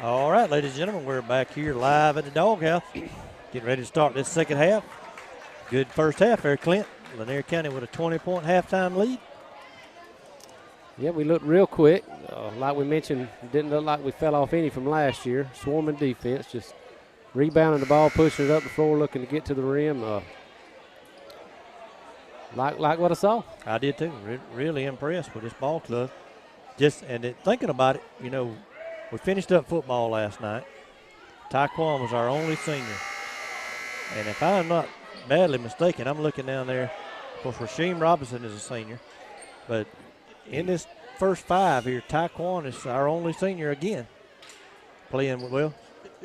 All right, ladies and gentlemen, we're back here live at the Doghouse. Getting ready to start this second half. Good first half there, Clint. Lanier County with a 20-point halftime lead. Yeah, we looked real quick. Like we mentioned, didn't look like we fell off any from last year. Swarming defense, just rebounding the ball, pushing it up the floor, looking to get to the rim. Like what I saw. I did too. Really impressed with this ball club. Thinking about it, you know, we finished up football last night. Taekwon was our only senior. And if I'm not badly mistaken, I'm looking down there. Of course, Rasheem Robinson is a senior. But in this first five here, Taekwon is our only senior again. Playing well.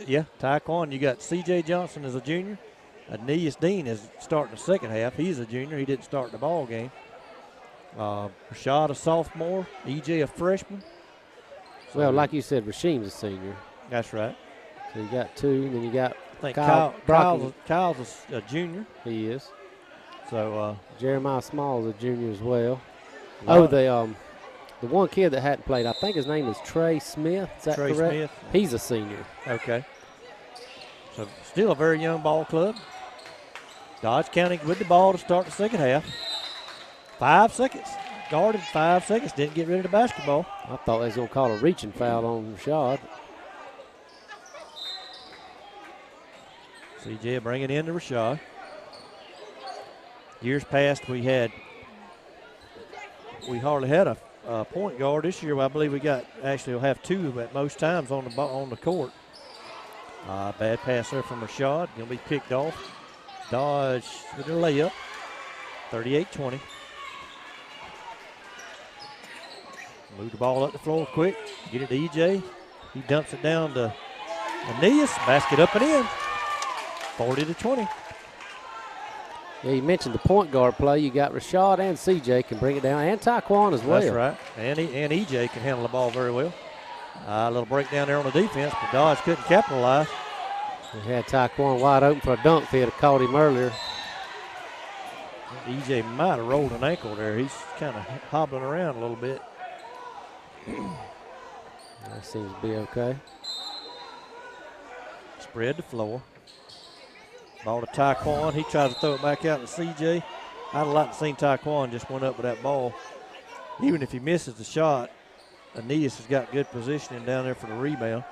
Yeah, Taekwon. You got C.J. Johnson as a junior. Aeneas Dean is starting the second half. He's a junior. He didn't start the ball game. Rashad a sophomore. E.J. a freshman. So well, like you said, Rasheem's a senior. That's right. So you got two, and then you got I think Brockton. Kyle's a junior. He is. So Jeremiah Small is a junior as well. Wow. Oh, the one kid that hadn't played, I think his name is Trey Smith. Is that Trey correct? Smith. He's a senior. Okay. So still a very young ball club. Dodge County with the ball to start the second half. 5 seconds. Guarded 5 seconds. Didn't get rid of the basketball. I thought they was going to call a reaching foul on Rashad. CJ bring it in to Rashad. Years past, we hardly had a point guard. This year, I believe we'll have two at most times on the court. Bad pass there from Rashad. Going to be picked off. Dodge with a layup. 38-20. Move the ball up the floor quick. Get it to EJ. He dumps it down to Aeneas. Basket up and in. 40-20. Yeah, you mentioned the point guard play. You got Rashad and CJ can bring it down, and Taekwon as well. That's right. And EJ can handle the ball very well. A little breakdown there on the defense, but Dodge couldn't capitalize. We had Taekwon wide open for a dunk if he had caught him earlier. EJ might have rolled an ankle there. He's kind of hobbling around a little bit. That seems to be okay. Spread the floor. Ball to Taekwon. He tries to throw it back out to CJ. I'd like to see Taekwon just went up with that ball. Even if he misses the shot, Aeneas has got good positioning down there for the rebound.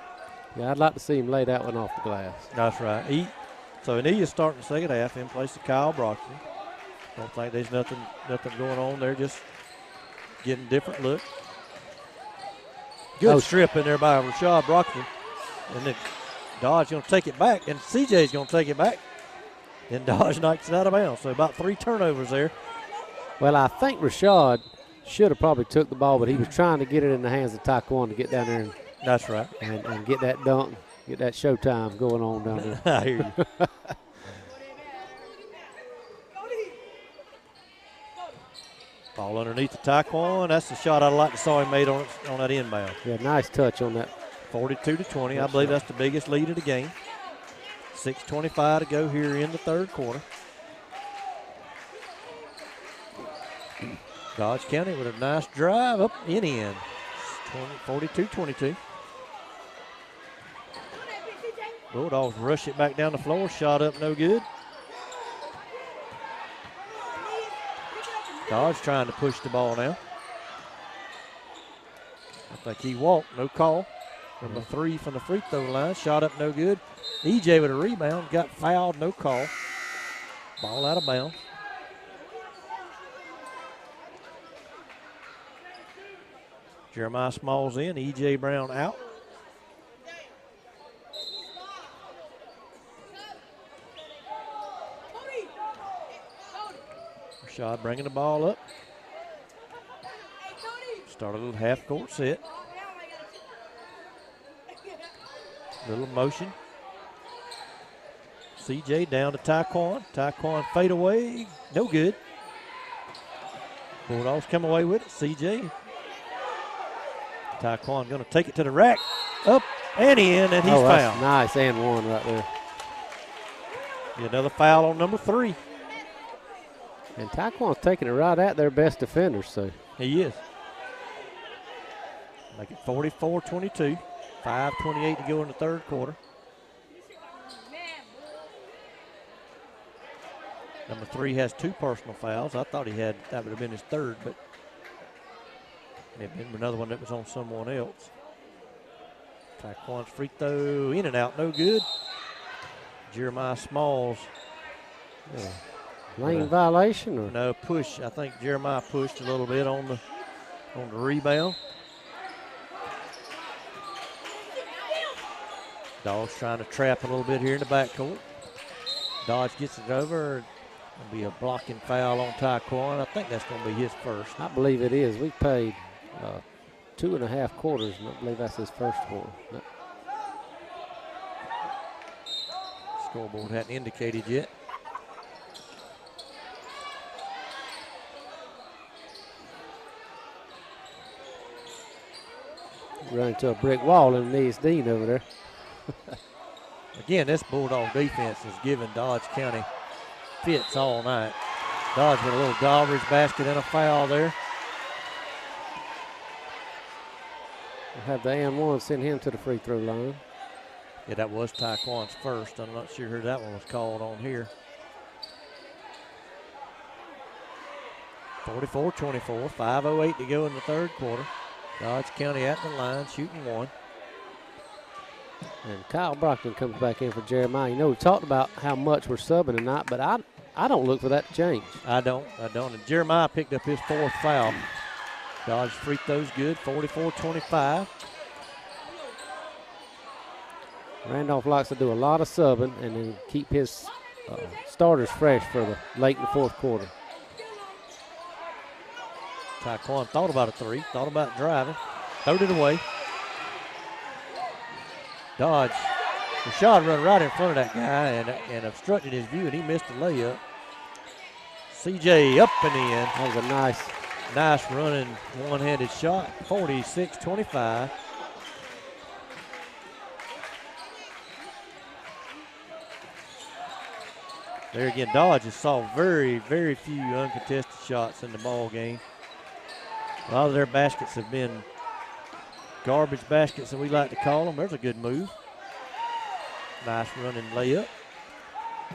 Yeah, I'd like to see him lay that one off the glass. That's right. So Aeneas starting the second half in place of Kyle Brockton. Don't think there's nothing going on there, just getting a different look. Good strip in there by Rashad Brockton. And then Dodge going to take it back, and CJ's going to take it back. Then Dodge knocks it out of bounds. So about 3 turnovers there. Well, I think Rashad should have probably took the ball, but he was trying to get it in the hands of Taekwon to get down there That's right. and get that dunk, get that showtime going on down there. I hear you. Ball underneath the Taekwon. That's the shot I'd like to saw him made on that inbound. Yeah, nice touch on that. 42-20. I believe that's the biggest lead of the game. 6:25 to go here in the third quarter. Dodge County with a nice drive up in. 42-22. Bulldogs rush it back down the floor. Shot up, no good. Dodge trying to push the ball now. I think he walked, no call. Number 3 from the free throw line. Shot up, no good. EJ with a rebound. Got fouled, no call. Ball out of bounds. Jeremiah Smalls in. EJ Brown out. Rashad bringing the ball up. Start a little half-court set. Little motion. CJ down to Taekwon. Taekwon fade away. No good. Bulldogs come away with it. CJ. Taekwon going to take it to the rack. Up and in, and he's fouled. Nice and one right there. Another foul on number 3. And Taekwon's taking it right at their best defenders, so. He is. Make it 44-22. 5:28 to go in the third quarter. Number 3 has 2 personal fouls. I thought that would have been his third, but it had been another one that was on someone else. Taekwon's free throw in and out, no good. Jeremiah Smalls. Lane violation or no push? I think Jeremiah pushed a little bit on the rebound. Dogs trying to trap a little bit here in the backcourt. Dodge gets it over. It'll be a blocking foul on Taekwon. I think that's going to be his first. I believe it is. We played 2.5 quarters, and I believe that's his first quarter. No. Scoreboard hadn't indicated yet. Run into a brick wall in the East Dean over there. Again, this Bulldog defense is giving Dodge County fits all night. Dodge with a little garbage basket and a foul there. We'll have the and one send him to the free throw line. Yeah, that was Taekwon's first. I'm not sure who that one was called on here. 44-24, 5:08 to go in the third quarter. Dodge County at the line, shooting one. And Kyle Brockton comes back in for Jeremiah. You know, we talked about how much we're subbing tonight, but I don't look for that to change. I don't. And Jeremiah picked up his 4th foul. Dodge free throws good, 44-25. Randolph likes to do a lot of subbing and then keep his starters fresh for the late in the fourth quarter. Taekwon thought about a 3, thought about driving, throwed it away. Dodge, Rashad run right in front of that guy and obstructed his view, and he missed the layup. CJ up and in. That was a nice running one-handed shot, 46-25. There again, Dodge has saw very, very few uncontested shots in the ball game. A lot of their baskets have been garbage baskets, that we like to call them. There's a good move. Nice running layup.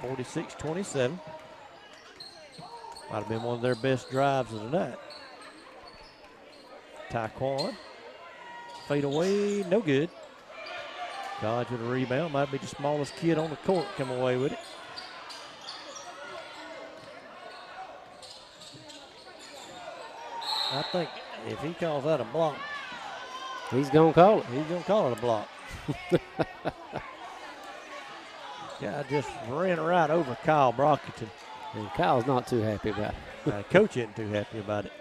46-27. Might have been one of their best drives of the night. Taekwon. Fade away, no good. Dodge with a rebound. Might be the smallest kid on the court come away with it. I think if he calls that a block, he's going to call it. He's going to call it a block. Guy just ran right over Kyle Brockington. And Kyle's not too happy about it. Coach isn't too happy about it.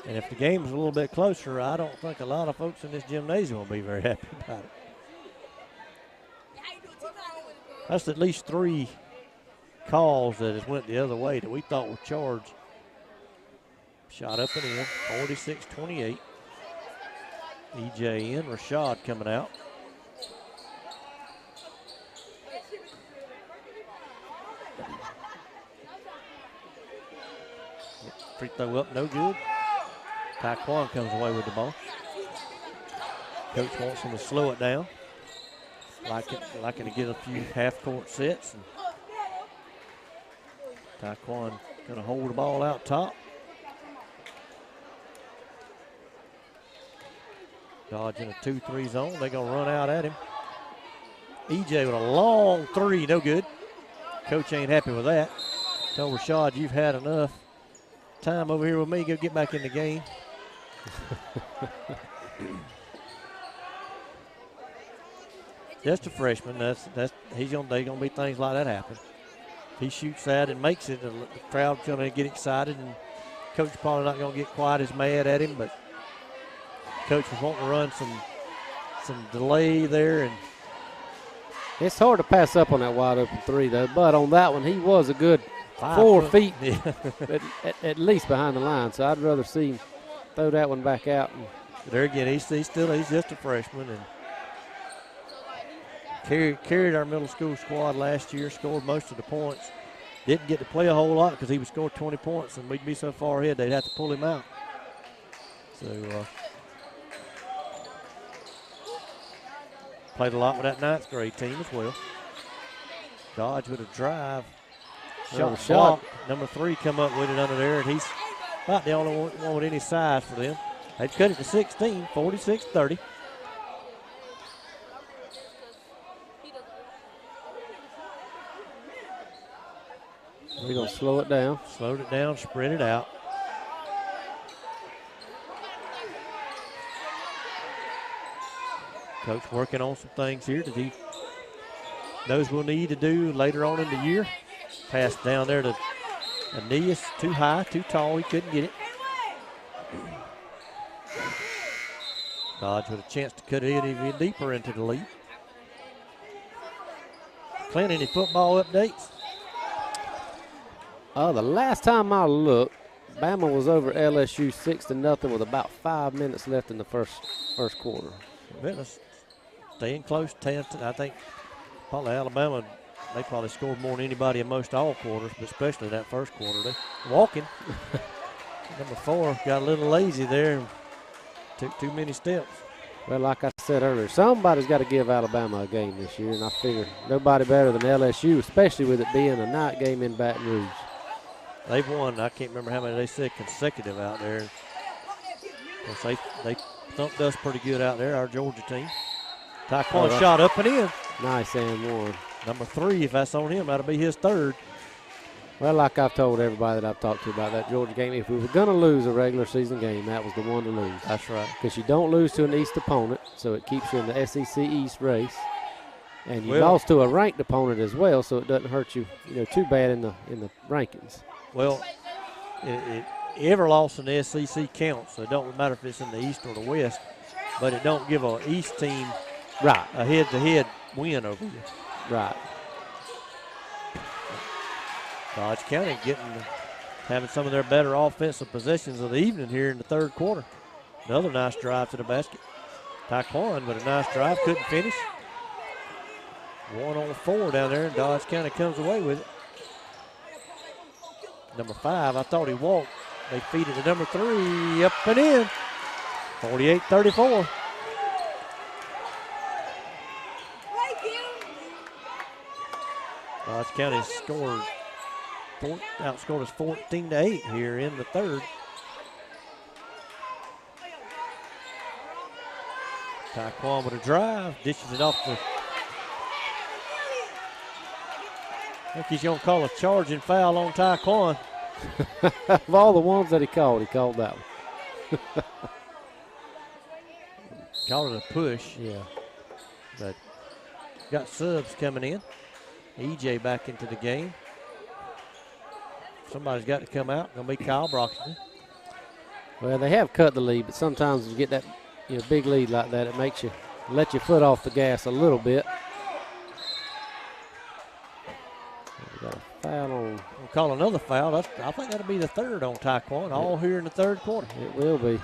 And if the game was a little bit closer, I don't think a lot of folks in this gymnasium will be very happy about it. That's at least 3 calls that has went the other way that we thought were charged. Shot up and in, 46-28. EJ in, Rashad coming out. Free throw up, no good. Taekwon comes away with the ball. Coach wants him to slow it down. Liking to get a few half-court sets. And Taekwon going to hold the ball out top. Dodge in a 2-3 zone. They're going to run out at him. EJ with a long 3, no good. Coach ain't happy with that. Tell Rashad, you've had enough time over here with me. Go get back in the game. Just a freshman. They're gonna be things like that happen. If he shoots that and makes it, the crowd's gonna get excited, and Coach probably not gonna get quite as mad at him, but Coach was wanting to run some delay there, and it's hard to pass up on that wide open 3 though. But on that one, he was a good 4 feet at least behind the line. So I'd rather see him throw that one back out. And there again, he's just a freshman, and carried our middle school squad last year. Scored most of the points. Didn't get to play a whole lot because he would score 20 points, and we'd be so far ahead they'd have to pull him out. So Played a lot with that 9th grade team as well. Dodge with a drive. Shot. Block. Number 3 come up with it under there, and he's about the only one with any size for them. They've cut it to 16, 46-30. We're going to slow it down. Slowed it down, spread it out. Coach working on some things here that he knows we'll need to do later on in the year. Pass down there to Aeneas, too high, too tall, he couldn't get it. Dodge with a chance to cut it even deeper into the lead. Clint, any football updates? The last time I looked, Bama was over LSU 6-0 with about 5 minutes left in the first quarter. Memphis staying close, 10. I think probably Alabama, they probably scored more than anybody in most all quarters, but especially that first quarter. They walking. Number 4 got a little lazy there and took too many steps. Well, like I said earlier, somebody's got to give Alabama a game this year, and I figure nobody better than LSU, especially with it being a night game in Baton Rouge. They've won, I can't remember how many they said consecutive out there. They thumped us pretty good out there, our Georgia team. Taekwondo shot up and in. Nice and one. Number 3, if that's on him, that'll be his 3rd. Well, like I've told everybody that I've talked to about that Georgia game, if we were going to lose a regular season game, that was the one to lose. That's right. Because you don't lose to an East opponent, so it keeps you in the SEC East race. And you lost to a ranked opponent as well, so it doesn't hurt you, too bad in the rankings. Well, every loss in the SEC counts, so it don't matter if it's in the East or the West, but it don't give an East team a head-to-head win over you. Right. Dodge County having some of their better offensive possessions of the evening here in the 3rd quarter. Another nice drive to the basket. Taekwondo with a nice drive, couldn't finish. 1 on 4 down there, and Dodge County comes away with it. Number 5, I thought he walked. They feed it to number 3, up and in. 48-34. Dodge County outscored us 14-8 here in the 3rd. Taekwondo with a drive, dishes it off to. I think he's going to call a charging foul on Taekwondo. Of all the ones that he called that one. Called it a push. Yeah. But got subs coming in. EJ back into the game. Somebody's got to come out. Going to be Kyle Broxton. Well, they have cut the lead, but sometimes you get that big lead like that, it makes you let your foot off the gas a little bit. We got a foul on. We'll call another foul. I think that'll be the 3rd on Taekwondo, all here in the 3rd quarter. It will be.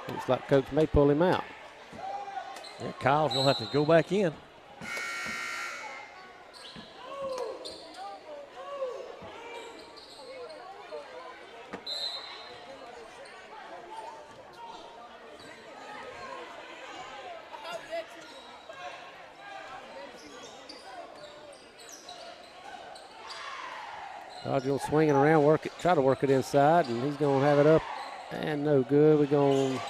Looks like Coach may pull him out. Yeah, Kyle's going to have to go back in. Dodge going swinging around, try to work it inside, and he's going to have it up and no good. We're going to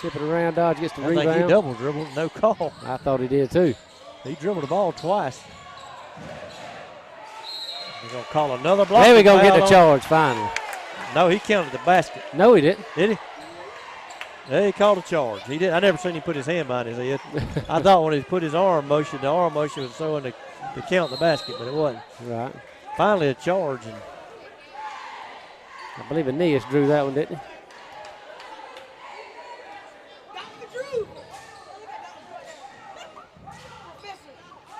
tip it around. Dodge gets the rebound. I think he double dribbled, no call. I thought he did too. He dribbled the ball twice. He's going to call another block. There we go, get the charge finally. No, he counted the basket. No, he didn't. Did he? Yeah, he called a charge. He did. I never seen him put his hand behind his head. I thought when he put his arm motion, the arm motion was showing to count the basket, but it wasn't. Right. Finally a charge. And I believe Aeneas drew that one, didn't he?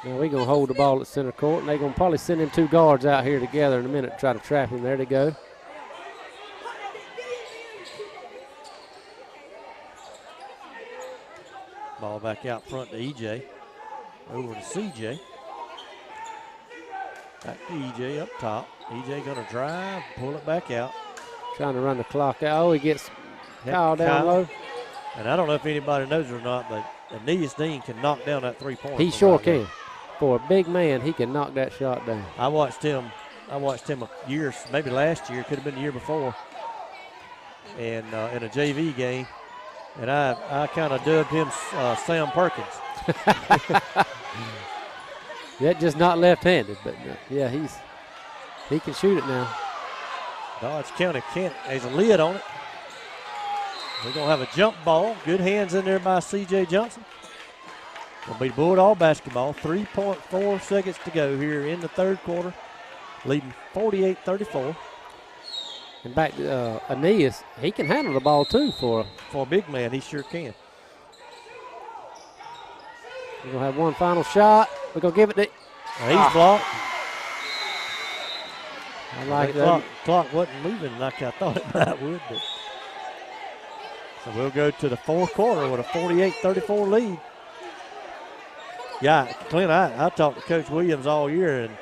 Now we're going to hold the ball at center court, and they're going to probably send them 2 guards out here together in a minute to try to trap him. There they go. Ball back out front to EJ. Over to CJ. Back to EJ up top. EJ going to drive, pull it back out. Trying to run the clock out. Oh, he gets Kyle down low. And I don't know if anybody knows or not, but Aeneas Dean can knock down that three-pointer. He sure can. For a big man, he can knock that shot down. I watched him a year, maybe last year, could have been the year before, and in a JV game, and I kind of dubbed him Sam Perkins. Yeah, just not left-handed, but yeah, he can shoot it now. Dodge County has a lid on it. We're going to have a jump ball. Good hands in there by C.J. Johnson. Going to be Bulldog basketball. 3.4 seconds to go here in the third quarter. Leading 48-34. And back to Aeneas, he can handle the ball too for a big man. He sure can. We're going to have one final shot. We're going to give it to... He's blocked. I like the that. Clock wasn't moving like I thought it might would. But. So we'll go to the fourth quarter with a 48-34 lead. Yeah, Clint, I talked to Coach Williams all year and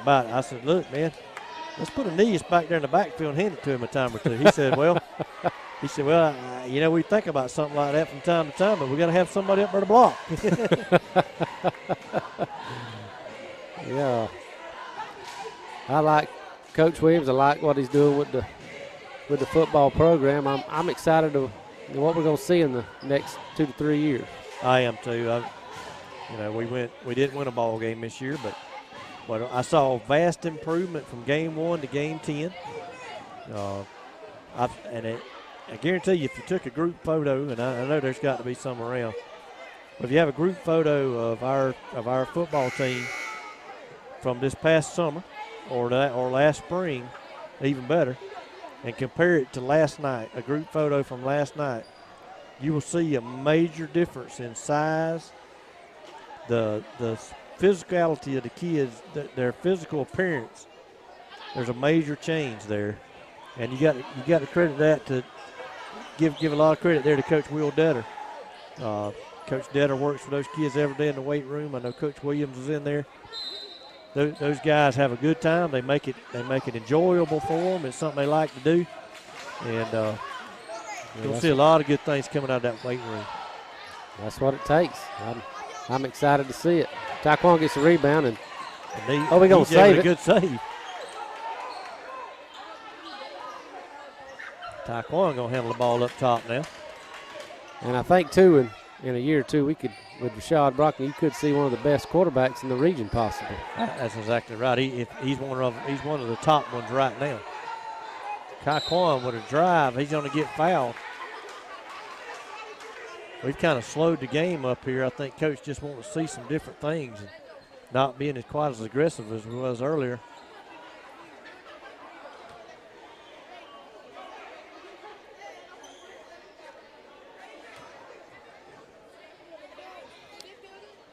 I said, look, man, let's put Aeneas back there in the backfield and hand it to him a time or two. He said, well, we think about something like that from time to time, but we got to have somebody up there to block. Yeah. I like Coach Williams. I like what he's doing with the football program. I'm excited to what we're going to see in the next 2 to 3 years. I am too. We didn't win a ball game this year, but I saw vast improvement from game 1 to game 10. I guarantee you, if you took a group photo, and I know there's got to be some around, but if you have a group photo of our football team from this past summer or last spring, even better, and compare it to last night, a group photo from last night, you will see a major difference in size, the physicality of the kids, their physical appearance. There's a major change there, and you got to credit that to give a lot of credit there to Coach Will Detter. Coach Detter works with those kids every day in the weight room. I know Coach Williams is in there. Those guys have a good time. They make it enjoyable for them. It's something they like to do, and you'll see a lot of good things coming out of that weight room. That's what it takes. I'm excited to see it. Taekwon gets a rebound, and we're going to save it. Good save. Taekwon going to handle the ball up top now. And I think, too, in a year or two, we could, with Rashad Brockton, you could see one of the best quarterbacks in the region possible. That's exactly right. He's one of the top ones right now. Taekwon with a drive, he's going to get fouled. We've kind of slowed the game up here. I think Coach just wants to see some different things and not being quite as aggressive as we was earlier.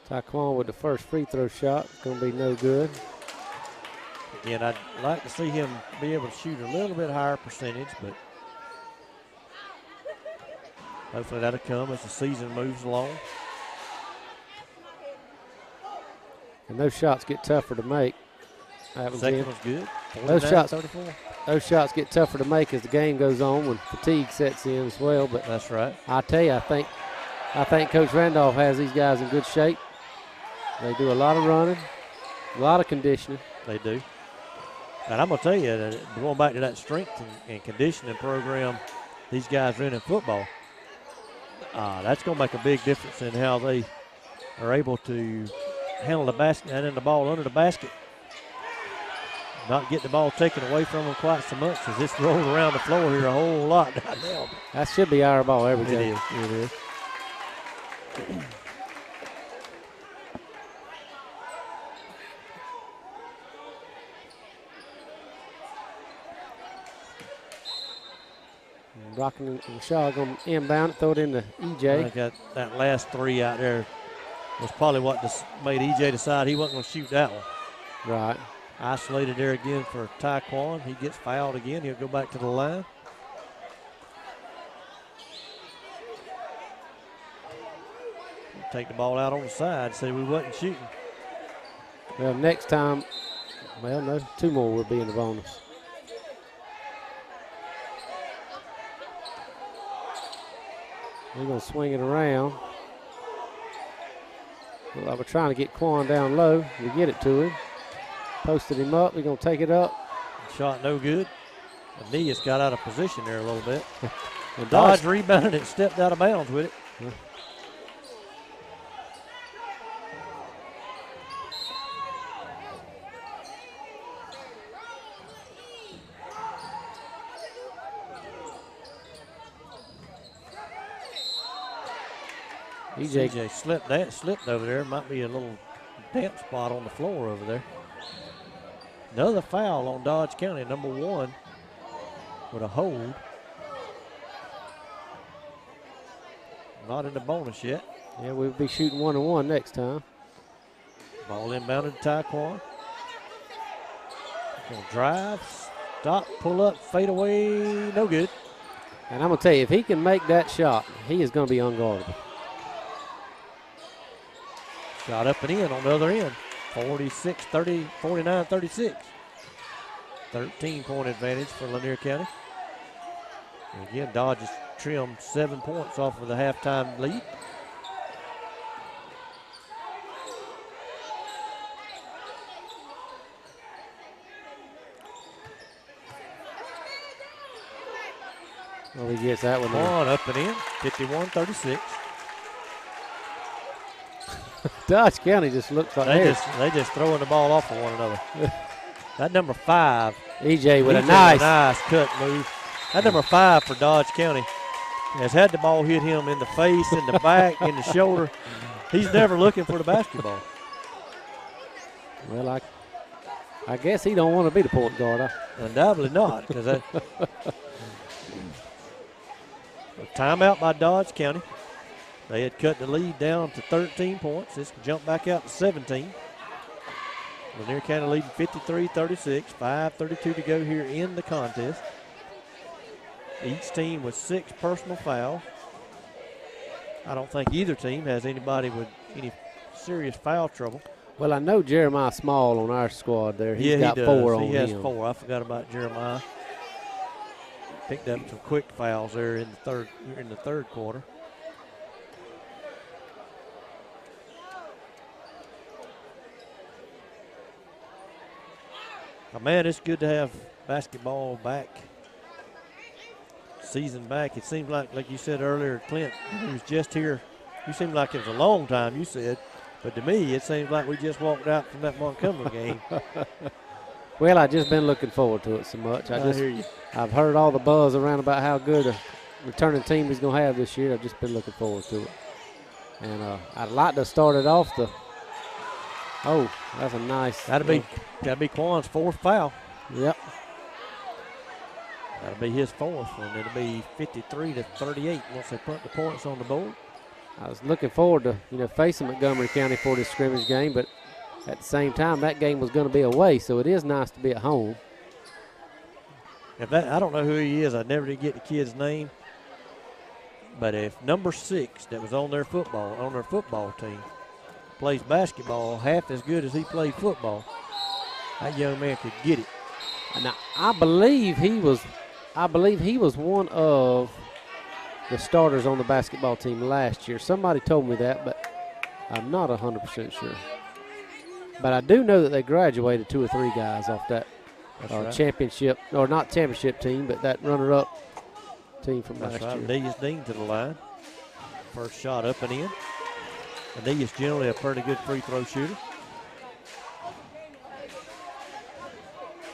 Taekwon with the first free throw shot. It's going to be no good. Again, I'd like to see him be able to shoot a little bit higher percentage, but hopefully that'll come as the season moves along. And those shots get tougher to make. Second one's good. Those shots get tougher to make as the game goes on when fatigue sets in as well. But that's right. I tell you, I think Coach Randolph has these guys in good shape. They do a lot of running, a lot of conditioning. They do. And I'm going to tell you, that going back to that strength and conditioning program these guys are in football, that's going to make a big difference in how they are able to handle the basket and then the ball under the basket. Not get the ball taken away from them quite so much as it's rolling around the floor here a whole lot now. That should be our ball every game. It is. Brockton and Shaw going to inbound, throw it into EJ. I think that last three out there was probably what made EJ decide he wasn't going to shoot that one. Right. Isolated there again for Taekwon. He gets fouled again. He'll go back to the line. Take the ball out on the side, say we wasn't shooting. Well, next time, no, 2 more will be in the bonus. We're going to swing it around. Well, we're trying to get Quan down low. We get it to him. Posted him up. We're going to take it up. Shot no good. Aeneas got out of position there a little bit. And Dodge rebounded and stepped out of bounds with it. EJ slipped over there. Might be a little damp spot on the floor over there. Another foul on Dodge County, number 1, with a hold. Not in the bonus yet. Yeah, we'll be shooting 1-1 next time. Ball inbounded to Taekwon. Gonna drive, stop, pull up, fade away, no good. And I'm going to tell you, if he can make that shot, he is going to be unguardable. Shot up and in on the other end. 46-30, 49-36. 13-point advantage for Lanier County. And again, Dodge has trimmed 7 points off of the halftime lead. Well, he gets that one. One up and in, 51-36. Dodge County just looks like they just throwing the ball off of one another. That number 5, EJ with a nice cut move. That number 5 for Dodge County has had the ball hit him in the face, in the back, in the shoulder. He's never looking for the basketball. Well, I guess he don't want to be the point guard. Undoubtedly not, because that timeout by Dodge County. They had cut the lead down to 13 points. This can jump back out to 17. Lanier County leading 53-36, 5:32 to go here in the contest. Each team with 6 personal fouls. I don't think either team has anybody with any serious foul trouble. Well, I know Jeremiah Small on our squad there. He's got he 4 on him. He has 4. I forgot about Jeremiah. Picked up some quick fouls there in the third quarter. Oh, man, it's good to have basketball back, season back. It seems like you said earlier, Clint, he was just here. You seemed like it was a long time, you said. But to me, it seems like we just walked out from that Montgomery game. Well, I've just been looking forward to it so much. I hear you. I've heard all the buzz around about how good a returning team he's going to have this year. I've just been looking forward to it. And I'd like to start it off oh, that's a nice. That'll be Quan's 4th foul. Yep. That'll be his 4th, and it'll be 53-38 once they put the points on the board. I was looking forward to, facing Montgomery County for this scrimmage game, but at the same time, that game was going to be away, so it is nice to be at home. I don't know who he is. I never did get the kid's name. But if number 6 that was on their football team plays basketball half as good as he played football, that young man could get it. Now, I believe he was one of the starters on the basketball team last year. Somebody told me that, but I'm not 100% sure. But I do know that they graduated 2 or 3 guys off that championship, or not championship team, but that runner-up team from last year. Aeneas Dean to the line. First shot up and in. Aeneas generally a pretty good free throw shooter.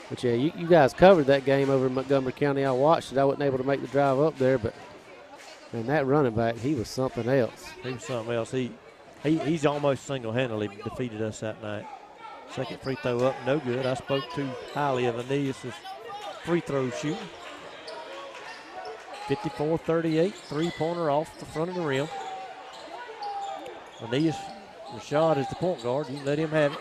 But yeah, you guys covered that game over in Montgomery County. I watched it. I wasn't able to make the drive up there, but man, that running back, he was something else. He was something else. He's almost single-handedly defeated us that night. Second free throw up, no good. I spoke too highly of Aeneas' free throw shooting. 54-38, 3-pointer off the front of the rim. Aeneas Rashad is the point guard. You can let him have it.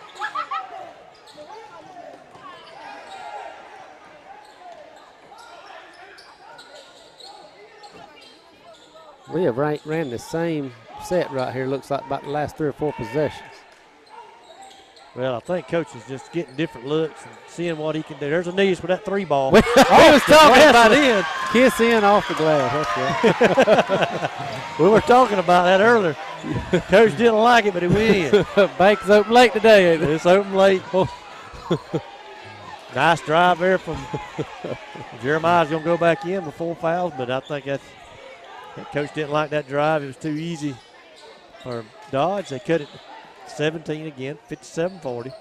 We have ran the same set right here, looks like about the last 3 or 4 possessions. Well, I think Coach is just getting different looks and seeing what he can do. There's Aeneas with that 3-ball. We was talking about it. in. Kiss in off the glass. That's right. We were talking about that earlier. Coach didn't like it, but he went in. Bank's open late today, ain't it? It's open late. Nice drive there from Jeremiah's going to go back in with 4 fouls, but I think that Coach didn't like that drive. It was too easy for Dodge. They cut it to 17 again, 57-40.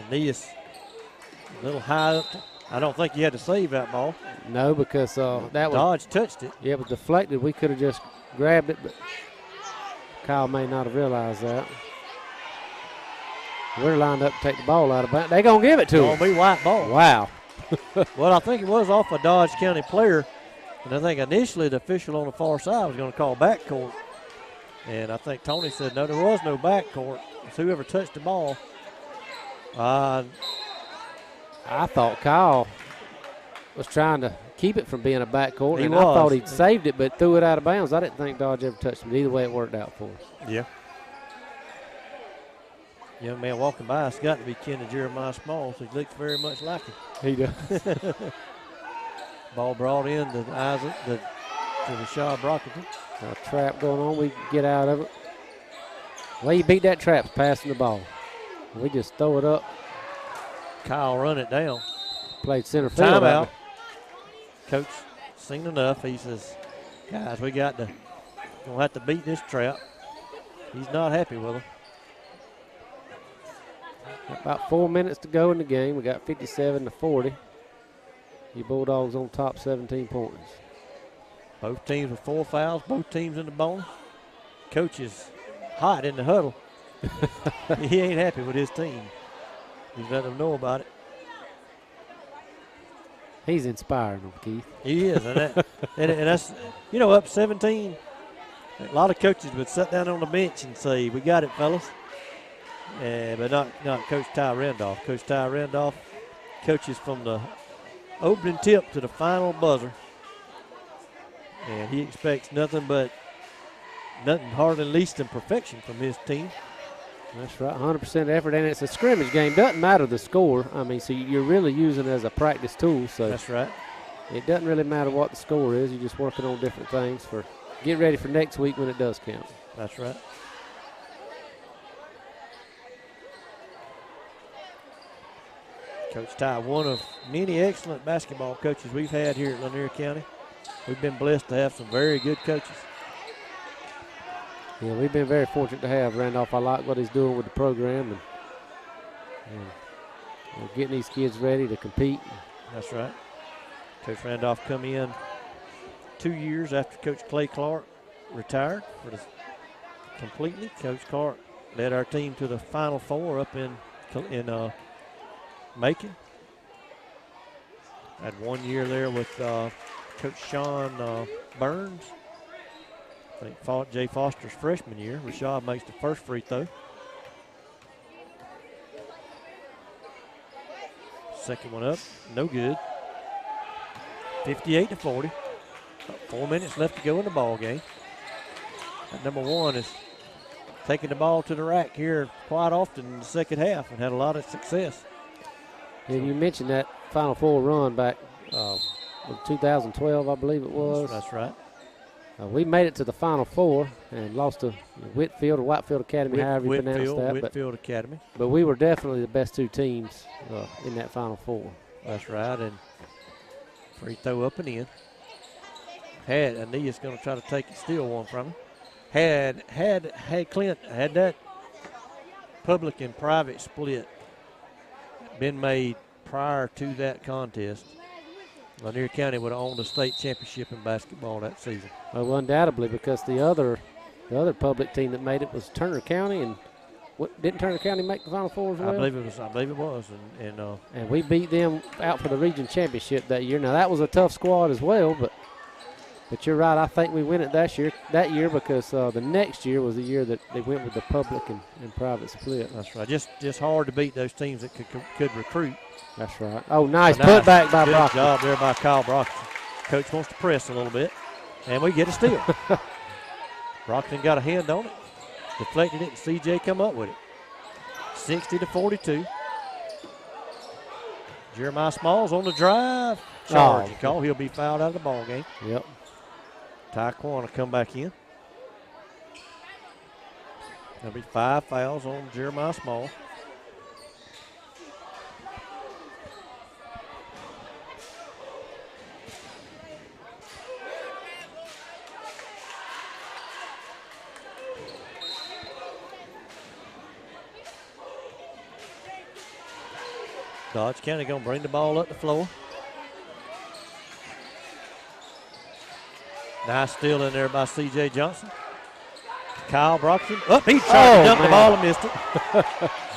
Aeneas a little high up. I don't think he had to save that ball. No, because that was Dodge touched it. Yeah, it was deflected. We could have just grabbed it, but Kyle may not have realized that. We're lined up to take the ball out of bounds. They're going to give it to It's him. going to be white ball. Wow. Well, I think it was off a Dodge County player, and I think initially the official on the far side was going to call backcourt. And I think Tony said, no, there was no backcourt. It's whoever touched the ball. I thought Kyle was trying to keep it from being a backcourt, and I thought he'd saved it but threw it out of bounds. I didn't think Dodge ever touched it. Either way, it worked out for us. Yeah. Young man walking by, it's got to be kin to Jeremiah Small, so he looks very much like him. He does. Ball brought in to Isaac, to Rashad Brockington. A trap going on. We get out of it. The way you beat that trap's passing the ball. We just throw it up. Kyle run it down. Played center field. Timeout. Coach seen enough. He says, guys, we got to, gonna have to beat this trap. He's not happy with them. About 4 minutes to go in the game. We got 57-40. Your Bulldogs on top, 17 points. Both teams with 4 fouls, both teams in the bonus. Coach is hot in the huddle. He ain't happy with his team. He's letting them know about it. He's inspiring them, Keith. He is, and that's, you know, up 17. A lot of coaches would sit down on the bench and say, we got it, fellas. But not Coach Ty Randolph. Coach Ty Randolph coaches from the opening tip to the final buzzer. And he expects nothing hardly least than perfection from his team. That's right, 100% effort, and it's a scrimmage game. Doesn't matter the score. I mean, so you're really using it as a practice tool. So that's right. It doesn't really matter what the score is. You're just working on different things for get ready for next week when it does count. That's right. Coach Ty, one of many excellent basketball coaches we've had here at Lanier County. We've been blessed to have some very good coaches. Yeah, we've been very fortunate to have Randolph. I like what he's doing with the program and getting these kids ready to compete. That's right. Coach Randolph come in 2 years after Coach Clay Clark retired completely. Coach Clark led our team to the Final Four up in Macon. Had 1 year there with Coach Sean Burns. I think Jay Foster's freshman year. Rashad makes the first free throw. Second one up, no good. 58-40. About 4 minutes left to go in the ball game. That number one is taking the ball to the rack here quite often in the second half and had a lot of success. And you mentioned that Final Four run back in 2012, I believe it was. That's right. We made it to the Final Four and lost to Whitfield or Whitefield Academy, however you pronounce that. Whitfield Academy. But we were definitely the best 2 teams in that Final Four. That's right, and free throw up and in. Aeneas going to try to steal one from him. Had Clint had that public and private split been made prior to that contest, Lanier County would have owned the state championship in basketball that season. Well, undoubtedly, because the other public team that made it was Turner County, and didn't Turner County make the Final Four as well? I believe it was, and we beat them out for the region championship that year. Now that was a tough squad as well, but you're right. I think we win it that year because the next year was the year that they went with the public and private split. That's right. Just hard to beat those teams that could recruit. That's right. Oh, nice putback by Brock. Good job there by Kyle Brockton. Coach wants to press a little bit, and we get a steal. Brockton got a hand on it. deflected it, and CJ come up with it. 60-42. Jeremiah Smalls on the drive. Charging call. He'll be fouled out of the ball game. Yep. Taekwon will come back in. There'll be 5 fouls on Jeremiah Small. Dodge County going to bring the ball up the floor. Nice steal in there by C.J. Johnson. Kyle Brockton. He tried to dunk the ball and missed it.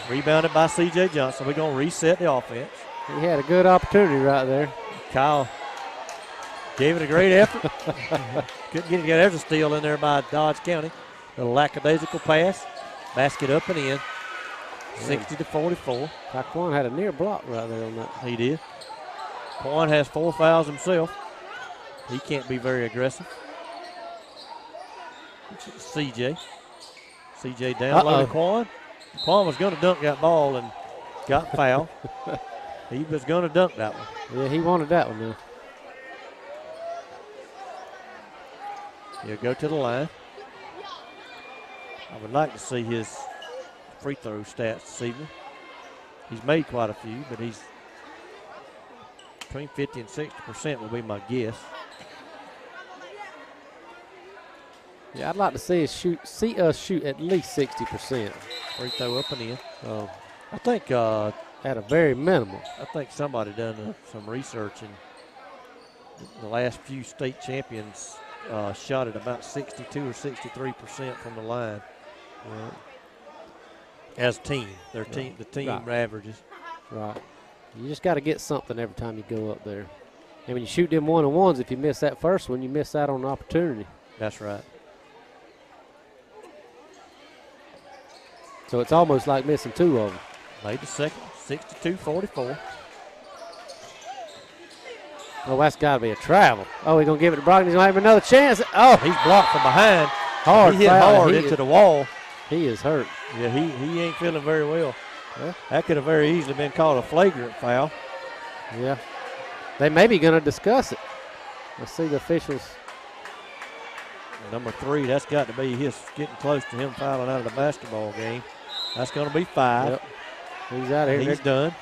Rebounded by C.J. Johnson. We're going to reset the offense. He had a good opportunity right there. Kyle gave it a great effort. Couldn't get it. There's a steal in there by Dodge County. A lackadaisical pass. Basket up and in. 60-44. Taekwon had a near block right there on that. He did. Quan has 4 fouls himself. He can't be very aggressive. CJ down low to Quan. Quan was going to dunk that ball and got fouled. He was going to dunk that one. Yeah, he wanted that one, though. He'll go to the line. I would like to see his free throw stats this evening. He's made quite a few, but he's between 50 and 60% will be my guess. Yeah, I'd like to see us shoot at least 60%. Free throw up and in. I think at a very minimal. I think somebody done some research, and the last few state champions shot at about 62 or 63% from the line. As team, the team averages. Right. You just got to get something every time you go up there. And when you shoot them one-on-ones, if you miss that first one, you miss out on the opportunity. That's right. So it's almost like missing 2 of them. Made the second, 62-44. Oh, that's got to be a travel. Oh, he's going to give it to Brockton. He's going to have another chance. Oh, he's blocked from behind. Hard he hit foul. hard into the wall. He is hurt. Yeah, he ain't feeling very well. Yeah. That could have very easily been called a flagrant foul. Yeah. They may be going to discuss it. Let's see the officials. Number 3, that's got to be his getting close to him fouling out of the basketball game. That's going to be 5. Yep. He's out of here. He's done.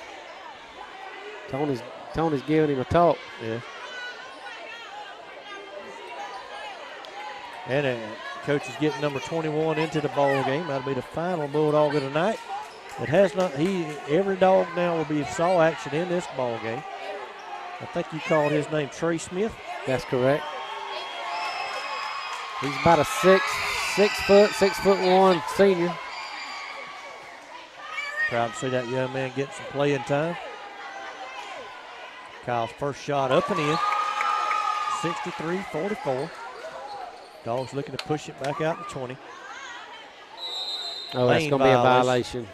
Tony's giving him a talk. Yeah. And coach is getting number 21 into the ball game. That'll be the final Bulldog of the night. It has not. Every dog now will be saw action in this ball game. I think you called his name Trey Smith. That's correct. He's about a 6'1" senior. Proud to see that young man get some playing time. Kyle's first shot up and in. 63-44. Dogs looking to push it back out to 20. Oh, that's going to be a violation.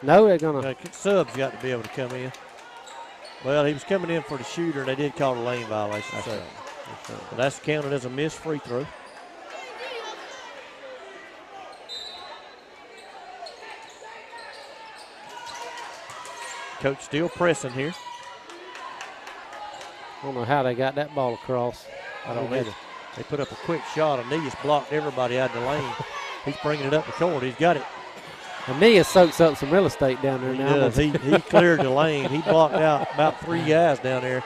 No, they're going to. Sub's got to be able to come in. Well, he was coming in for the shooter, and they did call a lane violation. That's right. But that's counted as a missed free throw. Coach still pressing here. I don't know how they got that ball across. I don't either. They put up a quick shot. Aeneas blocked everybody out of the lane. He's bringing it up the court. He's got it. Aeneas soaks up some real estate down there now. Does. He cleared the lane. He blocked out about 3 guys down there.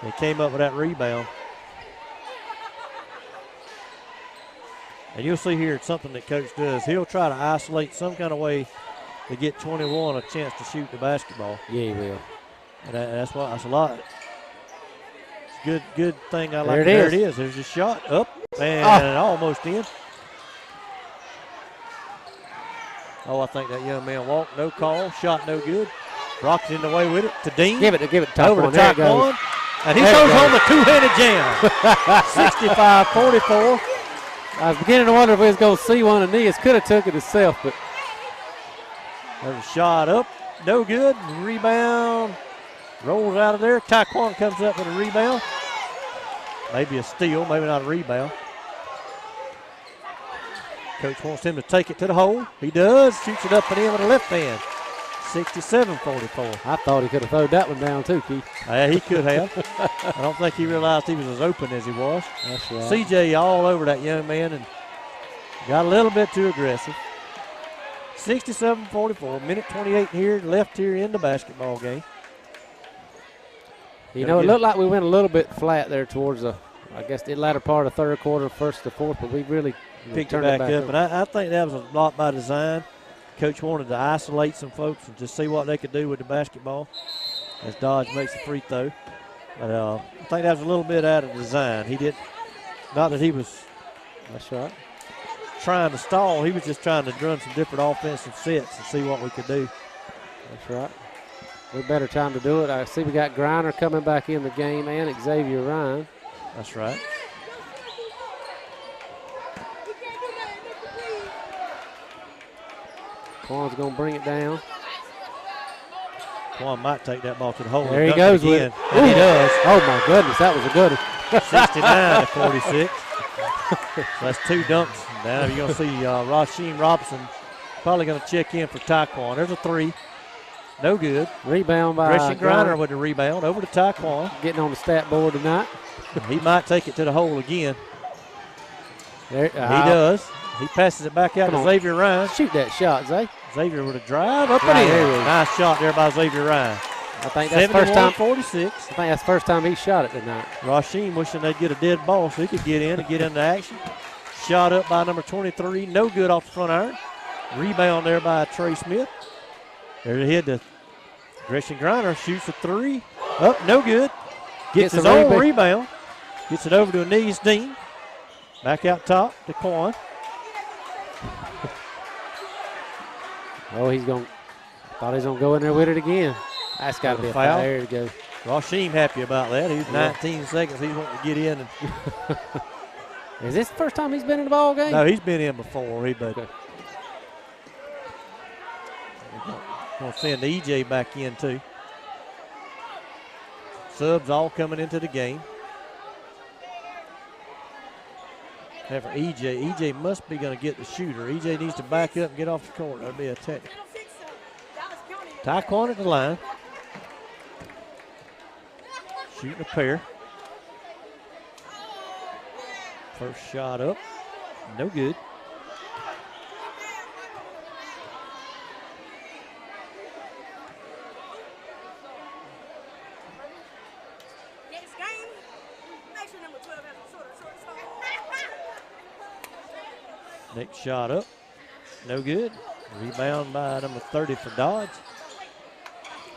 They came up with that rebound. And you'll see here it's something that Coach does. He'll try to isolate some kind of way to get 21 a chance to shoot the basketball. Yeah, he will. And that's a lot. Good thing I like. There it is. There's a shot up and almost in. Oh, I think that young man walked, no call, shot no good. Brockton in the way with it to Dean. Give it to over to Taekwon. And he goes on the two-handed jam. 65-44. I was beginning to wonder if he was going to see one of Aeneas. Could have took it himself, but. There's a shot up, no good. Rebound, rolls out of there. Taekwon comes up with a rebound. Maybe a steal, maybe not a rebound. Coach wants him to take it to the hole. He does. Shoots it up and in with the left hand. 67-44. I thought he could have thrown that one down too, Keith. Yeah, he could have. I don't think he realized he was as open as he was. That's right. CJ all over that young man and got a little bit too aggressive. 67-44. Minute 28 here, left here in the basketball game. You know, it looked like we went a little bit flat there towards the, I guess, the latter part of the third quarter, first to fourth, but we really picked turned it back up. And I think that was a lot by design. Coach wanted to isolate some folks and just see what they could do with the basketball as Dodge makes a free throw. But I think that was a little bit out of design. He did, not that he was That's right. trying to stall. He was just trying to run some different offensive sets and see what we could do. That's right. We better time to do it. I see we got Griner coming back in the game and Xavier Ryan. That's right. Quan's going to bring it down. Quan might take that ball to the hole. There he goes with it. And he does. Oh, my goodness. That was a good one. 69-46. So that's two dunks. Now you're going to see Rasheem Robinson probably going to check in for Taekwon. There's a three. No good. Rebound by Gresham Griner with the rebound over to Taekwon. Getting on the stat board tonight. He might take it to the hole again. There, He does. He passes it back out to Xavier Ryan. Shoot that shot, Zay. Xavier with a drive up and in. Nice shot there by Xavier Ryan. I think that's the first time. 46. I think that's the first time he shot it tonight. Rasheem wishing they'd get a dead ball so he could get in and get into action. Shot up by number 23. No good off the front iron. Rebound there by Trey Smith. There's a hit to Gresham Griner. Shoots a three. Up, no good. Gets his own rebound. Gets it over to Aeneas Dean. Back out top to Quan. Oh, thought he was going to go in there with it again. That's got to be a foul. There you go. Rasheem happy about that. He's 19 seconds. He's wanting to get in. And is this the first time he's been in the ball game? No, he's been in before. Going to send EJ back in too. Subs all coming into the game. And for EJ must be going to get the shooter. EJ needs to back up and get off the court. That'll be a technical. Taekwon at the line. Shooting a pair. First shot up. No good. Next shot up. No good. Rebound by number 30 for Dodge.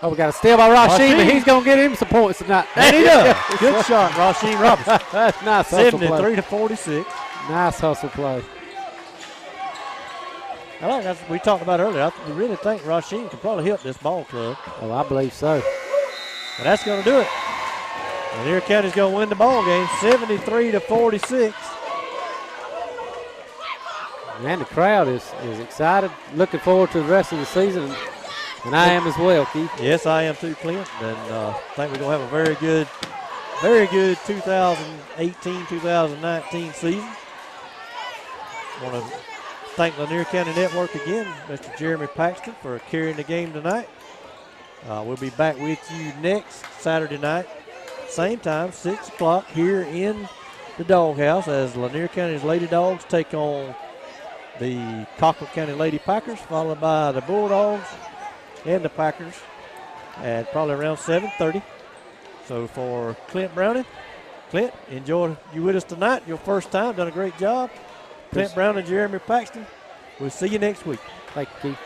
Oh, we got a steal by Rasheem, and he's going to get him some points tonight. And he does. Good shot, Rasheem Robinson. That's nice hustle play. 73-46. Nice hustle play. I like that's what we talked about earlier. We really think Rasheem can probably help this ball club. Oh, I believe so. But that's going to do it. Lanier County's going to win the ball game, 73-46. And the crowd is excited, looking forward to the rest of the season, and I am as well, Keith. Yes, I am too, Clint. And I think we're going to have a very good 2018-2019 season. I want to thank Lanier County Network again, Mr. Jeremy Paxton, for carrying the game tonight. We'll be back with you next Saturday night, same time, 6 o'clock here in the Doghouse as Lanier County's Lady Dogs take on the Colquitt County Lady Packers, followed by the Bulldogs and the Packers at probably around 7:30. So for Clint Browning, Clint, enjoy you with us tonight. Your first time, done a great job. Clint Brown and Jeremy Paxton, we'll see you next week. Thank you, Keith.